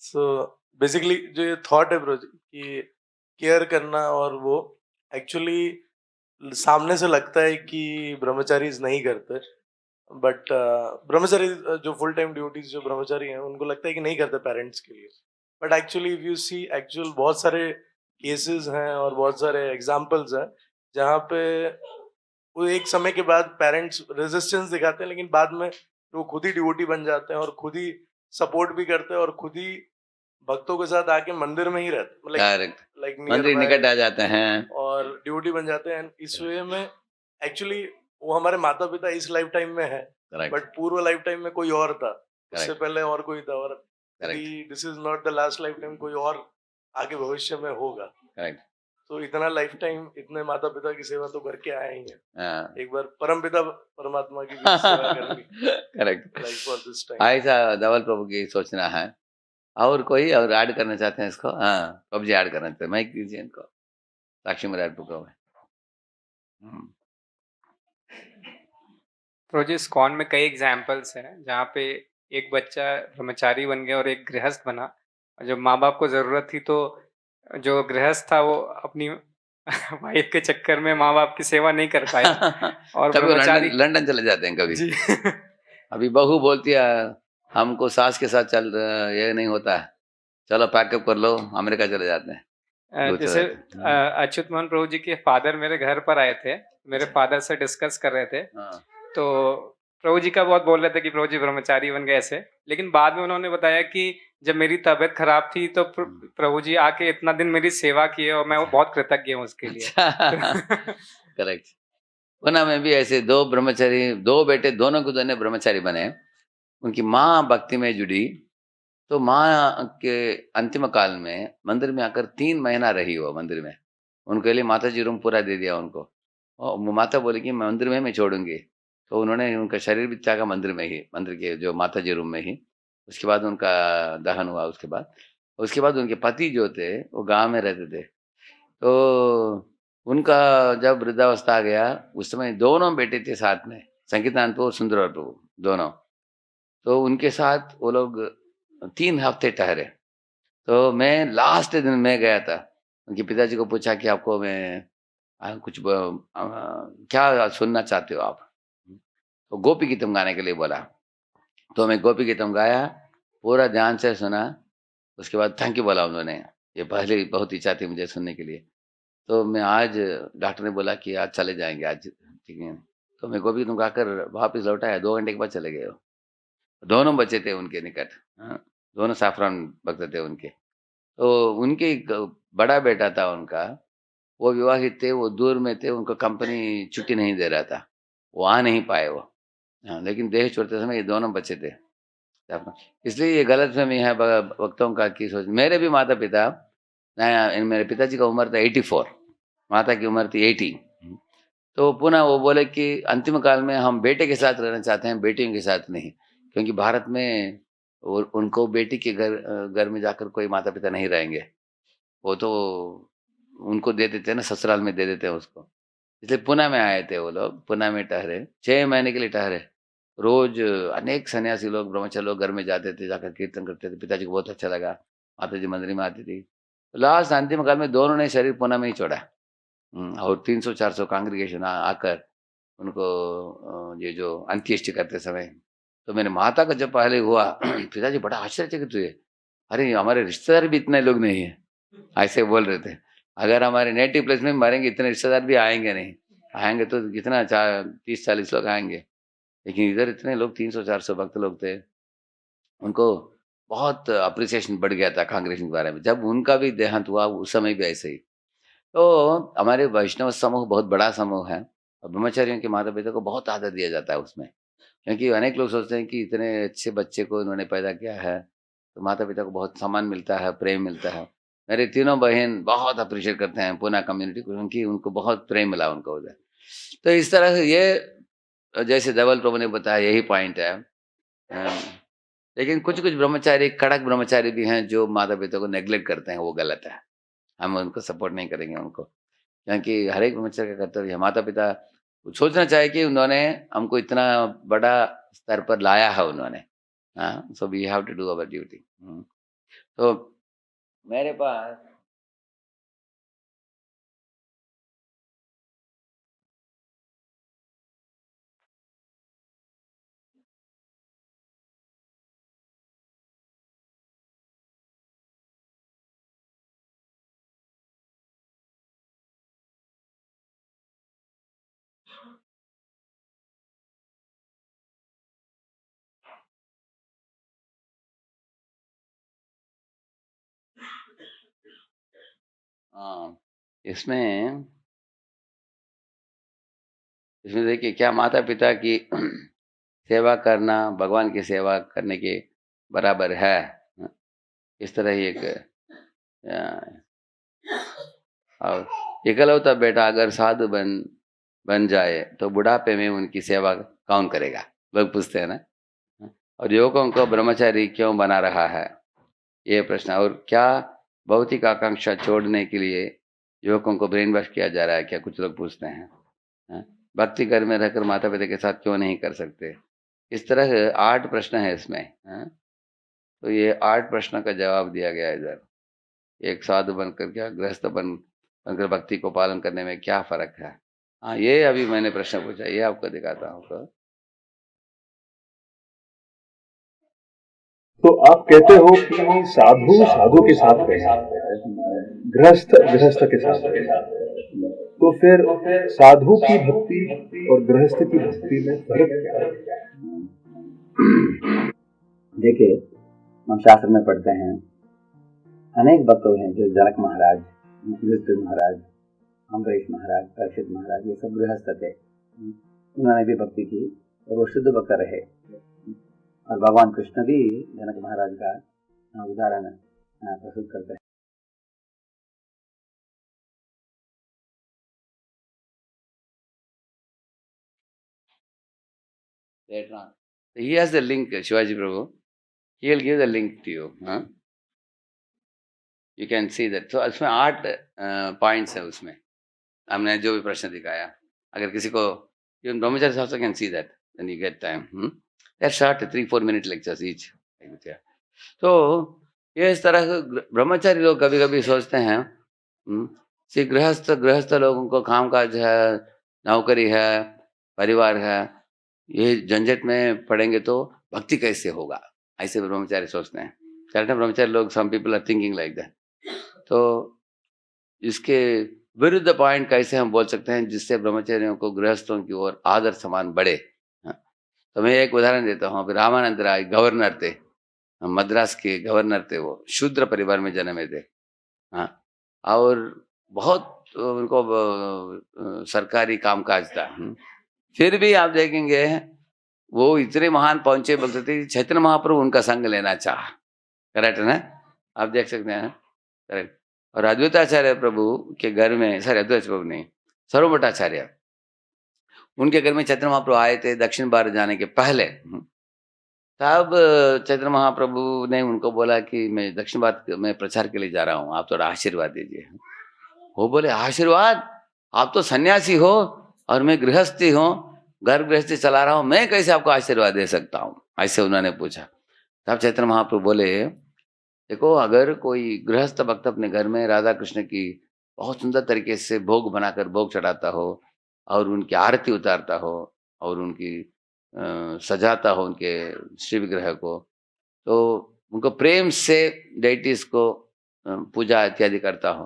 सो बेसिकली जो ये थॉट है ब्रो कि केयर करना, और वो एक्चुअली सामने से लगता है कि ब्रह्मचारी नहीं करते, बट ब्रह्मचारी जो फुल टाइम ड्यूटीज जो ब्रह्मचारी हैं उनको लगता है कि नहीं करते पेरेंट्स के लिए, but actually if you see actual बहुत सारे केसेस हैं और बहुत सारे एग्जाम्पल्स हैं जहाँ पे वो एक समय के बाद पेरेंट्स रेजिस्टेंस दिखाते हैं, लेकिन बाद में वो खुद ही डिवोटी बन जाते हैं और खुद ही सपोर्ट भी करते हैं और खुद ही भक्तों के साथ आके मंदिर में ही रहते, Correct. लाइक मंदिर निकट आ जाते हैं। और ड्यूटी बन जाते हैं। इस वे में एक्चुअली वो हमारे माता पिता इस लाइफ टाइम में है, Correct. बट पूर्व लाइफ टाइम में कोई और था, उससे Correct. पहले और कोई था, और this is not the last life time, कोई और आगे भविष्य में होगा। Correct. तो इतना लाइफ टाइम इतने माता पिता की सेवा तो करके आए ही हैं, हाँ। एक बार परम पिता परमात्मा की भी सेवा करनी। Correct. Like for this time ऐसा धवल प्रभु की सोचना है। और कोई और ऐड करना चाहते हैं इसको? हाँ, प्रभु जी ऐड करना चाहते हैं, माइक दीजिए इनको, साक्षी महाराज को। प्रभु जी, इस्कॉन में कई एग्जाम्पल्स हैं जहाँ पे एक बच्चा ब्रह्मचारी बन गया और एक गृहस्थ बना, और जब माँ बाप को जरूरत थी तो जो गृहस्थ था वो अपनी वाइफ के चक्कर में माँ बाप की सेवा नहीं कर पाया और कभी वो ब्रह्मचारी लंदन चले जाते हैं कभी। जी अभी बहू बोलती है हमको सास के साथ चल ये नहीं होता है, चलो पैकअप कर लो, अमेरिका चले जाते हैं। वो जैसे चले जाते हैं। अच्युत मोहन प्रभु जी के फादर मेरे घर पर आए थे, मेरे फादर से डिस्कस कर रहे थे, तो प्रभु जी का बहुत बोल रहे थे कि प्रभु जी ब्रह्मचारी बन गए ऐसे, लेकिन बाद में उन्होंने बताया कि जब मेरी तबीयत खराब थी तो प्रभु जी आके इतना दिन मेरी सेवा किए और मैं वो बहुत कृतज्ञ हूँ उसके लिए। करेक्ट। पुणे में भी ऐसे दो ब्रह्मचारी, दो बेटे, दोनों को दोनों ब्रह्मचारी बने। उनकी माँ भक्ति में जुड़ी तो माँ के अंतिम काल में मंदिर में आकर 3 महीना रही वो मंदिर में। उनके लिए माता जी रूम पूरा दे दिया उनको, और माता बोली कि मैं मंदिर में मैं छोड़ूंगी, तो उन्होंने उनका शरीर भी त्यागा मंदिर में ही, मंदिर के जो माता जी रूम में ही। उसके बाद उनका दहन हुआ। उसके बाद उनके पति जो थे वो गांव में रहते थे, तो उनका जब वृद्धावस्था आ गया उस समय दोनों बेटे थे साथ में, संकीर्तन और सुंदर प्रभु दोनों, तो उनके साथ वो लोग 3 हफ्ते ठहरे। तो मैं लास्ट दिन में गया था, उनके पिताजी को पूछा कि आपको मैं कुछ क्या सुनना चाहते हो आप, तो गोपी गीतम गाने के लिए बोला, तो मैं गोपी गीतम गाया, पूरा ध्यान से सुना। उसके बाद थैंक यू बोला उन्होंने, ये पहले बहुत इच्छा थी मुझे सुनने के लिए। तो मैं आज डॉक्टर ने बोला कि आज चले जाएंगे आज, ठीक है, तो मैं गोपी गीतम गाकर वापस लौट आया। 2 घंटे के बाद चले गए। दोनों बच्चे थे उनके निकट, दोनों साफरान भक्त थे उनके। तो उनके बड़ा बेटा था उनका, वो विवाहित थे, वो दूर में थे, उनको कंपनी छुट्टी नहीं दे रहा था, वो आ नहीं पाए वो। हाँ, लेकिन देश छोड़ते समय ये दोनों बच्चे थे। इसलिए ये गलत फहमी है भक्तों का की सोच। मेरे भी माता पिता, मेरे पिताजी का उम्र था 84, माता की उम्र थी 80। तो पुनः वो बोले कि अंतिम काल में हम बेटे के साथ रहना चाहते हैं, बेटियों के साथ नहीं, क्योंकि भारत में उनको बेटी के घर में जाकर कोई माता पिता नहीं रहेंगे, वो तो उनको दे देते हैं ना, ससुराल में दे देते हैं उसको। इसलिए पुणे में आए थे वो लोग, पुणे में ठहरे, 6 महीने के लिए ठहरे। रोज अनेक सन्यासी लोग, ब्रह्मचारी लोग घर में जाते थे, जाकर कीर्तन करते थे। पिताजी को बहुत अच्छा लगा, माता जी मंदिर में आती थी। लास्ट अंतिम काल में दोनों ने शरीर पुणे में ही छोड़ा, और 300-400 कांग्रेगेशन आकर उनको ये जो अंत्येष्टि करते समय, तो मेरे माता का जब पहले हुआ, पिताजी बड़ा आश्चर्यचकित हुए, अरे हमारे रिश्तेदार भी इतने लोग नहीं है, ऐसे बोल रहे थे। अगर हमारे नेटिव प्लेस में मरेंगे इतने रिश्तेदार भी आएंगे नहीं, आएंगे तो कितना 30-40 लोग आएंगे, लेकिन इधर इतने लोग 300-400 भक्त लोग थे। उनको बहुत अप्रिसिएशन बढ़ गया था कांग्रेशन के बारे में। जब उनका भी देहांत हुआ उस समय भी ऐसे ही। तो हमारे वैष्णव समूह बहुत बड़ा समूह है, और ब्रह्मचारियों के माता पिता को बहुत आदर दिया जाता है उसमें, क्योंकि अनेक लोग सोचते हैं कि इतने अच्छे बच्चे को इन्होंने पैदा किया है, तो माता पिता को बहुत सम्मान मिलता है, प्रेम मिलता है। मेरे तीनों बहन बहुत अप्रिशिएट करते हैं पुणे कम्युनिटी को, क्योंकि उनको बहुत प्रेम मिला उनको उधर। तो इस तरह से ये जैसे धवल प्रभु ने बताया यही पॉइंट है। लेकिन कुछ ब्रह्मचारी, कड़क ब्रह्मचारी भी हैं जो माता पिता को नेग्लेक्ट करते हैं, वो गलत है। हम उनको सपोर्ट नहीं करेंगे उनको, क्योंकि हर एक ब्रह्मचारी का कर्तव्य है। माता पिता सोचना चाहिए कि उन्होंने हमको इतना बड़ा स्तर पर लाया है उन्होंने, So we have to do our duty. तो मेरे पास इसमें देखिए क्या माता पिता की सेवा करना भगवान की सेवा करने के बराबर है। इस तरह ही एक और इकलौता बेटा अगर साधु बन जाए तो बुढ़ापे में उनकी सेवा कौन करेगा, लोग पूछते हैं ना। और युवकों को ब्रह्मचारी क्यों बना रहा है, ये प्रश्न। और क्या भौतिक आकांक्षा छोड़ने के लिए युवकों को ब्रेन वॉश किया जा रहा है, क्या कुछ लोग पूछते हैं। भक्ति घर में रहकर माता पिता के साथ क्यों नहीं कर सकते। इस तरह 8 प्रश्न है इसमें। तो ये 8 प्रश्न का जवाब दिया गया है इधर। एक साधु बनकर क्या गृहस्थ बनकर भक्ति को पालन करने में क्या फर्क है। हाँ, ये अभी मैंने प्रश्न पूछा, ये आपको दिखाता हूँ। तो आप कहते हो कि साधु के साथ रहे, गृहस्थ के साथ रहे, तो फिर साधु की भक्ति और गृहस्थ की भक्ति में फर्क क्या है? देखिए, हम शास्त्र में पढ़ते हैं अनेक भक्त हैं जो जनक महाराज, युधिष्ठिर महाराज, अम्बरीश महाराज, परीक्षित महाराज, ये सब गृहस्थ थे। उन्होंने भी भक्ति की और वो शुद्ध भक्त रहे। और भगवान कृष्ण भी जनक महाराज का उदाहरण प्रस्तुत करते हैं। Later on, he has the link, Shivaji Prabhu. He will give the link to you. You can see that. So उसमें 8 पॉइंट्स है उसमें, हमने जो भी प्रश्न दिखाया। अगर किसी को even brahmachari also can see that when you get time. They're short 3-4 minute lectures each. तो ये इस तरह ब्रह्मचारी लोग कभी कभी सोचते हैं कि गृहस्थ लोगों को कामकाज है, नौकरी है, परिवार है, ये झंझट में पड़ेंगे तो भक्ति कैसे होगा, ऐसे ब्रह्मचारी सोचते हैं। करेक्ट है, ब्रह्मचारी लोग, some people are thinking like that. तो इसके विरुद्ध पॉइंट कैसे हम बोल सकते हैं जिससे ब्रह्मचारियों को गृहस्थों की ओर आदर समान बढ़े। तो मैं एक उदाहरण देता हूँ। रामानंद राय गवर्नर थे, मद्रास के गवर्नर थे। वो शूद्र परिवार में जन्मे थे। और बहुत उनको सरकारी कामकाज था। फिर भी आप देखेंगे वो इतने महान पहुंचे भक्त थे, चैतन्य महाप्रभु उनका संग लेना चाहा। करेक्ट है ना, आप देख सकते हैं। करेक्ट। और अद्वैताचार्य प्रभु के घर में, सर अद्वैत प्रभु नहीं, सर्वभट्टाचार्य, उनके घर में चैतन्य महाप्रभु आए थे दक्षिण भारत जाने के पहले। तब चैतन्य महाप्रभु ने उनको बोला कि मैं दक्षिण भारत में प्रचार के लिए जा रहा हूँ, आप थोड़ा आशीर्वाद दीजिए। वो बोले आशीर्वाद, आप तो सन्यासी हो और मैं गृहस्थी हूँ, घर गृहस्थी चला रहा हूँ, मैं कैसे आपको आशीर्वाद दे सकता हूँ, ऐसे उन्होंने पूछा। तब चैतन्य महाप्रभु बोले देखो, अगर कोई गृहस्थ भक्त अपने घर में राधा कृष्ण की बहुत सुंदर तरीके से भोग बनाकर भोग चढ़ाता हो और उनकी आरती उतारता हो और उनकी सजाता हो उनके श्री विग्रह को, तो उनको प्रेम से डेटिस को पूजा इत्यादि करता हो,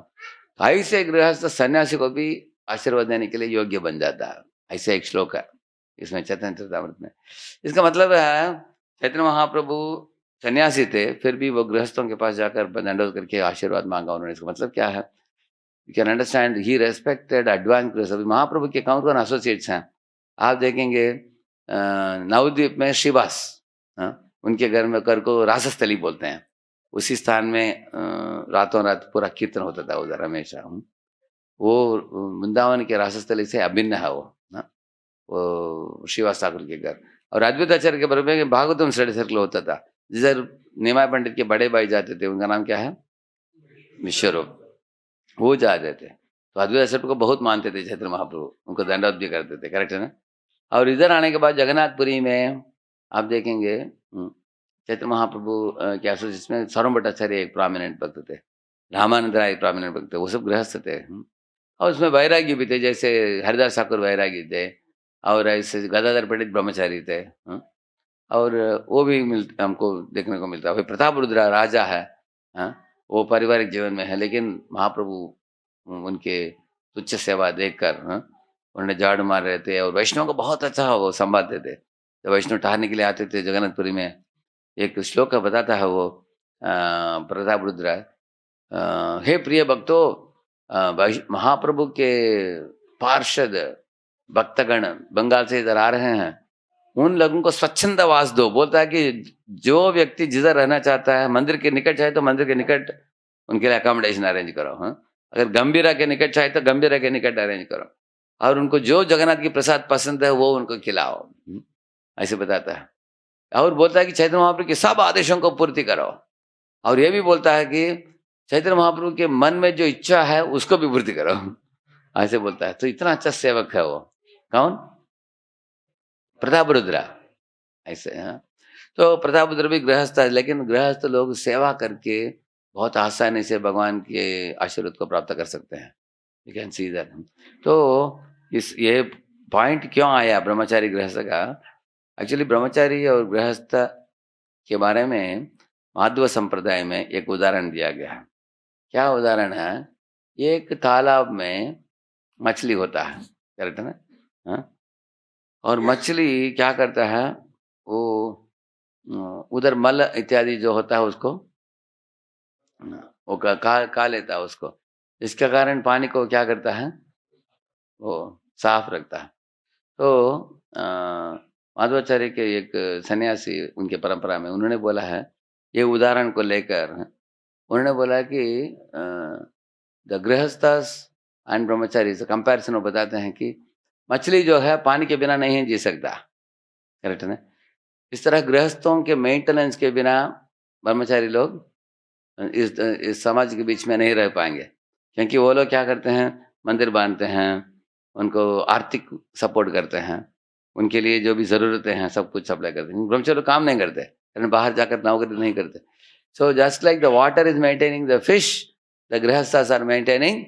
तो ऐसे गृहस्थ सन्यासी को भी आशीर्वाद देने के लिए योग्य बन जाता है। ऐसे एक श्लोक है इसमें चैतन्य चरितामृत में। इसका मतलब है चैतन्य महाप्रभु सन्यासी थे, फिर भी वो गृहस्थों के पास जाकर दंडोत करके आशीर्वाद मांगा उन्होंने। इसका मतलब क्या है, you can understand, he respected advance गृहस्थ। महाप्रभु के कौन एसोसिएट्स हैं आप देखेंगे। नवद्वीप में श्रीवास, उनके घर में कर को रासस्थली बोलते हैं, उसी स्थान में रातों रात पूरा कीर्तन होता था उधर हमेशा। वो वृंदावन के रासस्थली से अभिन्न है वो श्रीवास ठाकुर के घर। और अद्वैताचार्य के बराबर में भागवतम स्टडी सर्कल होता था, जिधर निमाय पंडित के बड़े भाई जाते थे, उनका नाम क्या है, विश्वरूप, वो जाते थे। तो अद्वैताचार्य को बहुत मानते थे चैतन्य महाप्रभु, उनको दंडवत भी करते थे। करेक्ट है ना। और इधर आने के बाद जगन्नाथपुरी में आप देखेंगे चैतन्य महाप्रभु क्या सोच, जिसमें सर्व भट्टाचार्य एक प्रोमिनेंट भक्त थे, रामानंद राय एक प्रोमिनेंट भक्त थे, वो सब गृहस्थ थे। और उसमें वैरागी भी थे, जैसे हरिदास ठाकुर वैरागी थे, और ऐसे गदाधर पंडित ब्रह्मचारी थे। और वो भी हमको देखने को मिलता है। प्रताप रुद्रा राजा है, वो पारिवारिक जीवन में है, लेकिन महाप्रभु उनके तुच्छ सेवा देखकर उन्होंने झाड़ू मार रहे थे, और वैष्णव को बहुत अच्छा वो संभालते थे। जब वैष्णव ठहरने के लिए आते थे जगन्नाथपुरी में, एक श्लोक बताता है वो प्रताप रुद्रा, हे प्रिय भक्तों, महाप्रभु के पार्षद भक्तगण बंगाल से इधर आ रहे हैं, उन लोगों को स्वच्छंद वास दो। बोलता है कि जो व्यक्ति जिधर रहना चाहता है, मंदिर के निकट चाहे तो मंदिर के निकट उनके लिए अकोमोडेशन अरेंज करो। अगर गंभीरा के निकट चाहे तो गंभीरा के निकट अरेंज करो, और उनको जो जगन्नाथ की प्रसाद पसंद है वो उनको खिलाओ, ऐसे बताता है। और बोलता है कि चैतन्य महाप्रभु के सब आदेशों को पूर्ति करो। और ये भी बोलता है कि चैतन्य महाप्रभु के मन में जो इच्छा है उसको भी पूर्ति करो, ऐसे बोलता है। तो इतना अच्छा सेवक है वो। कौन? प्रताप रुद्रा, ऐसे। तो प्रताप रुद्र भी गृहस्थ है, लेकिन गृहस्थ लोग सेवा करके बहुत आसानी से भगवान के आशीर्वाद को प्राप्त कर सकते हैं। You can see that. तो ये पॉइंट क्यों आया ब्रह्मचारी गृहस्थ का? एक्चुअली ब्रह्मचारी और गृहस्थ के बारे में माधव संप्रदाय में एक उदाहरण दिया गया है। क्या उदाहरण है? एक तालाब में मछली होता है, करेक्ट है ना? और मछली क्या करता है, वो उधर मल इत्यादि जो होता है उसको वो खा लेता है उसको। इसके कारण पानी को क्या करता है, वो साफ रखता है। तो माधवाचार्य के एक सन्यासी उनके परंपरा में उन्होंने बोला है, ये उदाहरण को लेकर उन्होंने बोला कि द गृहस्थस एंड ब्रह्मचारी से कंपैरिजन वो बताते हैं कि मछली जो है पानी के बिना नहीं जी सकता, करेक्ट है ना? इस तरह गृहस्थों के मेंटेनेंस के बिना ब्रह्मचारी लोग इस समाज के बीच में नहीं रह पाएंगे, क्योंकि वो लोग क्या करते हैं, मंदिर बांधते हैं, उनको आर्थिक सपोर्ट करते हैं, उनके लिए जो भी ज़रूरतें हैं सब कुछ सप्लाई करते हैं। ब्रह्मचारी लोग काम नहीं करते, बाहर जाकर नौकरी नहीं करते। So just like the water is maintaining the fish, the grihasthas are maintaining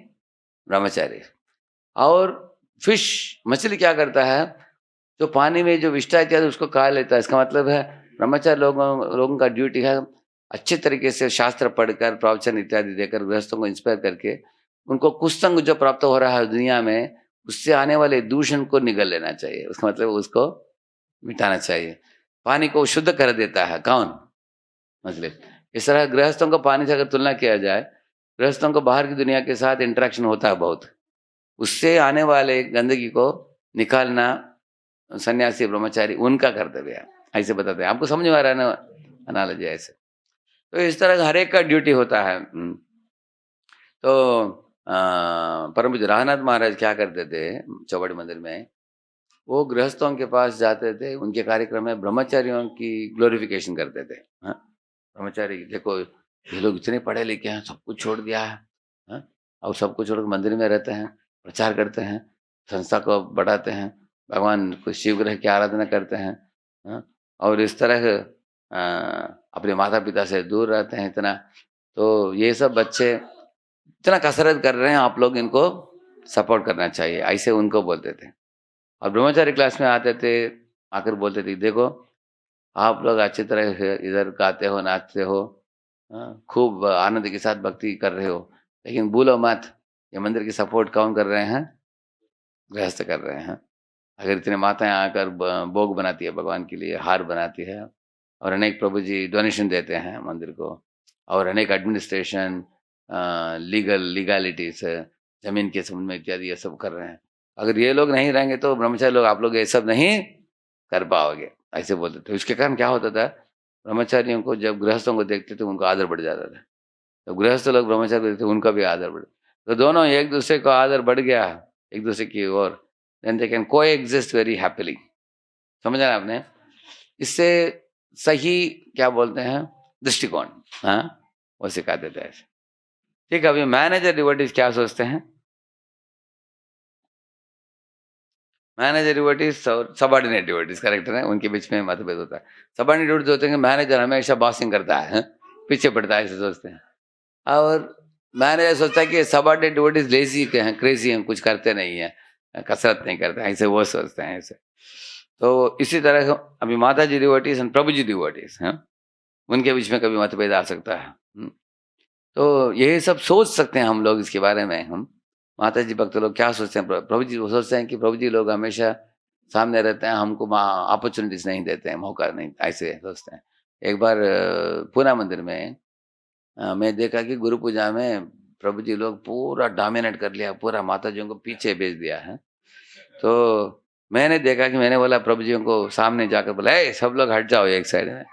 brahmachari. और फिश मछली क्या करता है, जो पानी में जो विष्ठा इत्यादि उसको खा लेता है। इसका मतलब है ब्रह्मचारी लोगों का ड्यूटी है अच्छे तरीके से शास्त्र पढ़कर, प्रवचन इत्यादि देकर, गृहस्थों को इंस्पायर करके उनको कुसंग जो प्राप्त हो रहा है दुनिया में, उससे आने वाले दूषण को निगल लेना चाहिए। उसका मतलब उसको मिटाना चाहिए। पानी को शुद्ध कर देता है कौन? मछली। इस तरह गृहस्थों को पानी से अगर तुलना किया जाए, गृहस्थों को बाहर की दुनिया के साथ इंटरेक्शन होता है बहुत, उससे आने वाले गंदगी को निकालना सन्यासी ब्रह्मचारी उनका कर्तव्य है, ऐसे बताते हैं। आपको समझ में आ रहा है ना एनालॉजी? ऐसे तो इस तरह हर एक का ड्यूटी होता है। तो परम पूज्य राहनाथ महाराज क्या करते थे चौबड़ी मंदिर में, वो गृहस्थों के पास जाते थे, उनके कार्यक्रम में ब्रह्मचारियों की ग्लोरिफिकेशन करते थे। ब्रह्मचारी देखो ये लोग इतने पढ़े लिखे हैं, सब कुछ छोड़ दिया है, और सब कुछ छोड़ मंदिर में रहते हैं, प्रचार करते हैं, संस्था को बढ़ाते हैं, भगवान को शिव ग्रह की आराधना करते हैं, और इस तरह अपने माता पिता से दूर रहते हैं इतना। तो ये सब बच्चे इतना कसरत कर रहे हैं, आप लोग इनको सपोर्ट करना चाहिए, ऐसे उनको बोलते थे। और ब्रह्मचारी क्लास में आते थे, आकर बोलते थे देखो आप लोग अच्छी तरह इधर गाते हो, नाचते हो, खूब आनंद के साथ भक्ति कर रहे हो, लेकिन भूलो मत ये मंदिर की सपोर्ट कौन कर रहे हैं? गृहस्थ कर रहे हैं। अगर इतने माताएं आकर भोग बनाती है भगवान के लिए, हार बनाती है, और अनेक प्रभु जी डोनेशन देते हैं मंदिर को, और अनेक एडमिनिस्ट्रेशन, लीगलिटीज, जमीन के संबंध में इत्यादि ये सब कर रहे हैं। अगर ये लोग नहीं रहेंगे तो ब्रह्मचारी लोग आप लोग ये सब नहीं कर पाओगे, ऐसे बोलते थे। उसके कारण क्या होता था, ब्रह्मचारियों को जब गृहस्थों को देखते थे उनको आदर बढ़ जाता था, तो गृहस्थ लोग ब्रह्मचारी देखते उनका भी आदर बढ़, तो दोनों एक दूसरे को आदर बढ़ गया एक दूसरे की ओर, then they can coexist very happily. समझा ना आपने? इससे सही क्या बोलते हैं दृष्टिकोण, वो सिखा देता है ऐसे। ठीक है, अभी मैनेजर डिवोटीज क्या सोचते हैं? मैनेजर डिवोटीज और सबॉर्डिनेट डिवोटीज, करेक्ट है, उनके बीच में मतभेद होता है। सबॉर्डिनेट डिवोटीज होते हैं कि मैनेजर हमेशा बॉसिंग करता है, पीछे पड़ता है, ऐसे सोचते हैं। और मैनेजर सोचता है कि सबॉर्डिनेट डिवोटीज लेजी के हैं, क्रेजी हैं, कुछ करते नहीं हैं, कसरत नहीं करते, ऐसे वो सोचते हैं ऐसे। तो इसी तरह अभी माता जी डिवोटीज और प्रभु जी डिवोटीज हैं, उनके बीच में कभी मतभेद आ सकता है। तो यही सब सोच सकते हैं हम लोग इसके बारे में। हम माता जी भक्त लोग क्या सोचते हैं, प्रभु जी वो सोचते हैं कि प्रभु जी लोग हमेशा सामने रहते हैं, हमको अपॉर्चुनिटीज नहीं देते हैं, मौका नहीं, ऐसे सोचते हैं। एक बार पूना मंदिर में मैं देखा कि गुरु पूजा में प्रभु जी लोग पूरा डोमिनेट कर लिया, पूरा माता जी को पीछे भेज दिया है। तो मैंने देखा कि मैंने बोला प्रभु जी को सामने जाकर बोला, ए सब लोग हट जाओ एक साइड में।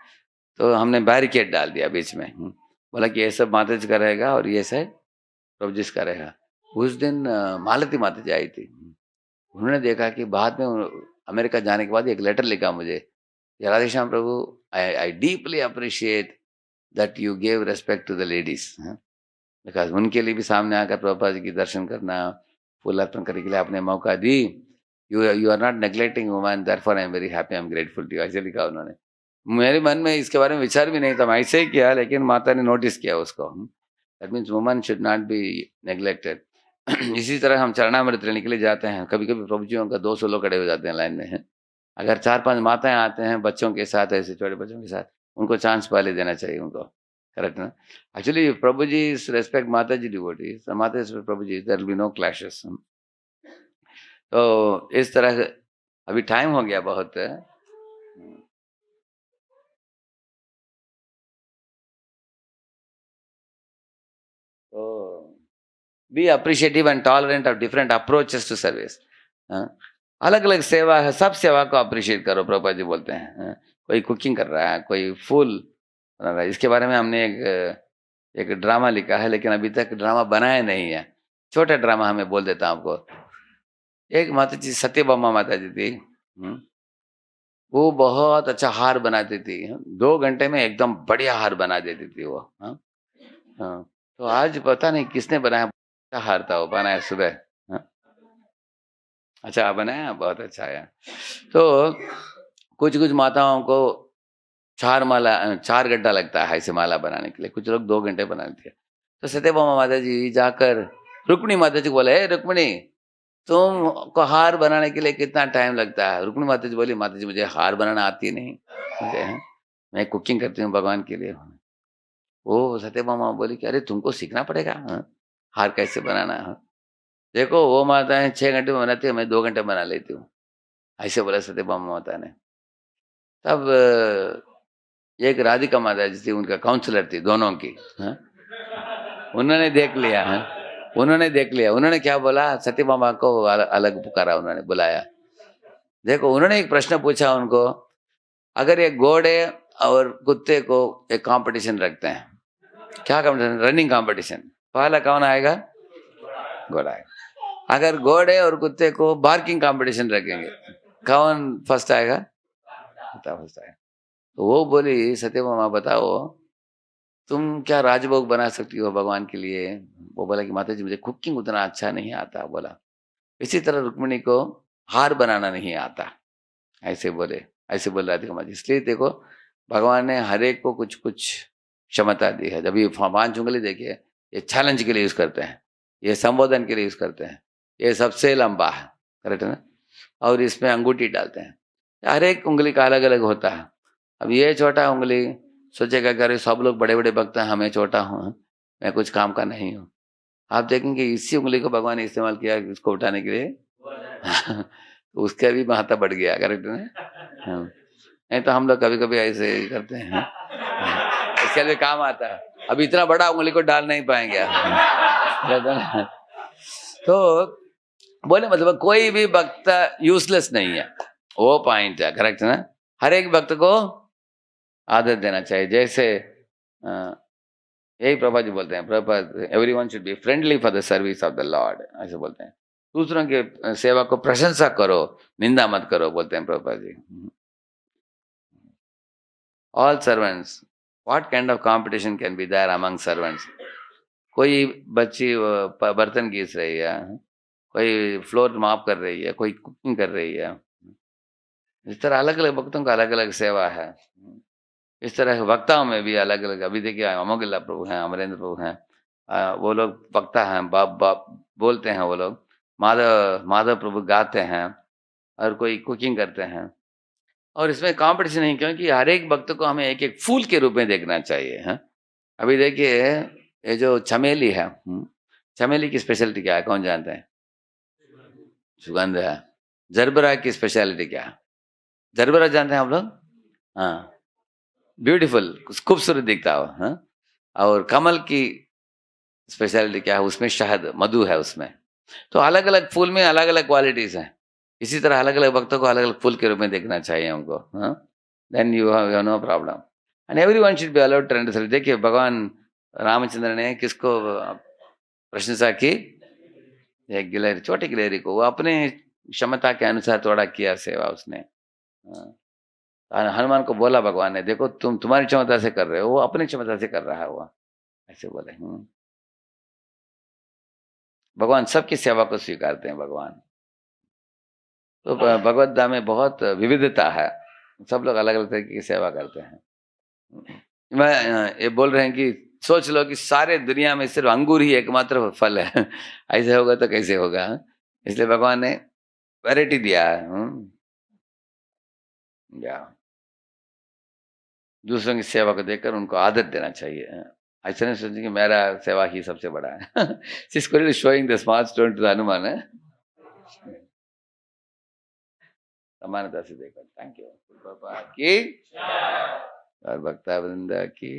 तो हमने बैरिकेड डाल दिया बीच में, बोला कि ये सब माता जी का रहेगा और ये साइड प्रभु जी का रहेगा। उस दिन मालती माता जी आई थी, उन्होंने देखा कि बाद में अमेरिका जाने के बाद एक लेटर लिखा मुझे, Radheshyam prabhu, I deeply appreciate that you gave respect to the ladies, because उनके लिए भी सामने आकर प्रभुपाद जी की दर्शन करना, फूल अर्पण करने के लिए आपने मौका दी। You are not neglecting women, therefore I am very happy, I am grateful to you, ऐसे लिखा उन्होंने। मेरे मन में इसके बारे में विचार भी नहीं था, मैं ऐसे ही किया, लेकिन माता ने नोटिस किया उसको। That means woman should not be neglected. इसी तरह हम चरणामृत लेने के लिए जाते हैं, कभी कभी प्रभु जी का 200 लोग खड़े हो जाते हैं लाइन में हैं। अगर 4-5 माताएं आते हैं बच्चों के साथ, ऐसे छोटे बच्चों के साथ, उनको चांस पहले देना चाहिए उनको, करेक्ट ना। एक्चुअली प्रभु जी रेस्पेक्ट माता ji devotees, mata ji prabhu ji, there will be no clashes. तो इस तरह अभी टाइम हो गया बहुत। Be appreciative and tolerant of different approaches to service. अलग अलग सेवा है, सब सेवा को अप्रिशिएट करो, प्रभुपाद जी बोलते हैं। कोई कुकिंग कर रहा है, कोई फूल बना रहा है, इसके बारे में हमने एक ड्रामा लिखा है, लेकिन अभी तक ड्रामा बनाया नहीं है। छोटा ड्रामा हमें बोल देता हूँ आपको। एक माता जी सत्यभामा माता जी थी, वो बहुत अच्छा हार बनाती थी, 2 घंटे में एकदम बढ़िया हार बना देती थी वो। तो आज पता नहीं किसने बनाया, हार था वो, बनाया सुबह। अच्छा बनाया, बहुत अच्छा आया। तो कुछ माताओं को 4 घंटा लगता है ऐसे माला बनाने के लिए, कुछ लोग 2 घंटे बना लेते हैं। तो सत्यभामा माता जी जाकर रुक्मिणी माता जी को बोले, रुक्मिणी तुम को हार बनाने के लिए कितना टाइम लगता है? रुक्मिणी माता जी बोली, माता जी मुझे हार बनाना आती नहीं, मुझे मैं कुकिंग करती हूँ भगवान के लिए। वो सत्यभामा बोली कि अरे तुमको सीखना पड़ेगा हार कैसे बनाना है। देखो वो माताएं 6 घंटे में बनाती है, मैं 2 घंटे बना लेती हूँ, ऐसे बोला सत्यभामा माता ने। तब एक राधिका माता जी थी, उनका काउंसलर थी दोनों की, उन्होंने देख लिया, उन्होंने क्या बोला, सत्यभामा को अलग पुकारा, उन्होंने बुलाया। देखो उन्होंने एक प्रश्न पूछा उनको, अगर ये घोड़े और कुत्ते को एक कंपटीशन रखते हैं, क्या कंपटीशन? रनिंग कंपटीशन, पहला कौन आएगा? घोड़ा आएगा। अगर घोड़े और कुत्ते को बार्किंग कंपटीशन रखेंगे, कौन फर्स्ट आएगा? कुत्ता फर्स्ट आएगा। तो वो बोली, सत्यभामा बताओ तुम क्या राजभोग बना सकती हो भगवान के लिए? वो बोला कि माता जी मुझे कुकिंग उतना अच्छा नहीं आता, बोला। इसी तरह रुक्मिणी को हार बनाना नहीं आता, ऐसे बोल रहा था। इसलिए देखो भगवान ने हर एक को कुछ क्षमता दी है। जब ये 5 उंगली देखिए, ये चैलेंज के लिए यूज करते हैं, ये संबोधन के लिए यूज करते हैं, ये सबसे लंबा है, करेक्ट है ना। और इसमें अंगूठी डालते हैं, हर एक उंगली का अलग अलग होता है। अब ये छोटा उंगली सोचेगा कि अरे सब लोग बड़े बड़े भक्त हैं, हमें छोटा हूँ, मैं कुछ काम का नहीं हूँ। आप देखेंगे इसी उंगली को भगवान ने इस्तेमाल किया इसको उठाने के लिए, तो उसका भी महत्व बढ़ गया, करेक्ट है ना। नहीं तो हम लोग कभी कभी ऐसे ही करते हैं, इसके लिए काम आता है। अब इतना बड़ा उंगली को डाल नहीं पाएंगे। तो बोले मतलब कोई भी भक्त यूजलेस नहीं है, वो पॉइंट है, करेक्ट है ना। हर एक भक्त को आदर देना चाहिए। जैसे यही प्रभा जी बोलते हैं, everyone should be friendly for the service of the Lord, ऐसे बोलते हैं। दूसरों के सेवा को प्रशंसा करो, निंदा मत करो, बोलते हैं Prabha ji. All servants, what kind of competition can be there among servants? कोई बच्ची बर्तन घिस रही है, कोई फ्लोर माप कर रही है, कोई कुकिंग कर रही है। इस तरह अलग अलग भक्तों का अलग अलग सेवा है। इस तरह वक्ताओं में भी अलग अलग, अभी देखिए अमोगिल्ला प्रभु हैं, अमरेंद्र प्रभु हैं, वो लोग वक्ता हैं, बाप बाप बोलते हैं वो लोग। माधव प्रभु गाते हैं और कोई कुकिंग करते हैं। और इसमें कंपटीशन नहीं, क्योंकि हर एक भक्त को हमें एक एक फूल के रूप में देखना चाहिए। है अभी देखिए ये जो चमेली है, चमेली की स्पेशलिटी क्या है, कौन जानते हैं? सुगंध है। जरबरा की स्पेशलिटी क्या है? जरबरा जानते हैं आप लोग? हाँ, ब्यूटीफुल, खूबसूरत दिखता हो। हाँ, और कमल की स्पेशलिटी क्या है? उसमें शहद, मधु है उसमें। तो अलग अलग फूल में अलग अलग क्वालिटीज हैं। इसी तरह अलग अलग भक्तों को अलग अलग फूल के रूप में देखना चाहिए हमको। हाँ, then you have no problem and everyone should be allowed to understand. देखिए भगवान रामचंद्र ने किसको प्रशंसा की? एक गिलहरी, छोटी गिलहरी को। वो अपने क्षमता के अनुसार थोड़ा किया सेवा उसने। हनुमान को बोला भगवान ने, देखो तुम तुम्हारी क्षमता से कर रहे हो, वो अपनी क्षमता से कर रहा है, वो ऐसे बोले। भगवान सबकी सेवा को स्वीकारते हैं भगवान। तो भगवत धाम में बहुत विविधता है, सब लोग अलग अलग तरीके की सेवा करते हैं। मैं ये बोल रहे हैं कि सोच लो कि सारे दुनिया में सिर्फ अंगूर ही एकमात्र फल है। ऐसे होगा तो कैसे होगा? इसलिए भगवान ने वैरायटी दिया है। या दूसरों की सेवा को देखकर उनको आदर देना चाहिए। ऐसा नहीं सोचें कि मेरा सेवा ही सबसे बड़ा है। Showing the smart stone to the Hanuman है, समानता से देखकर। थैंक यू पापा की और भक्ता वृंदा की।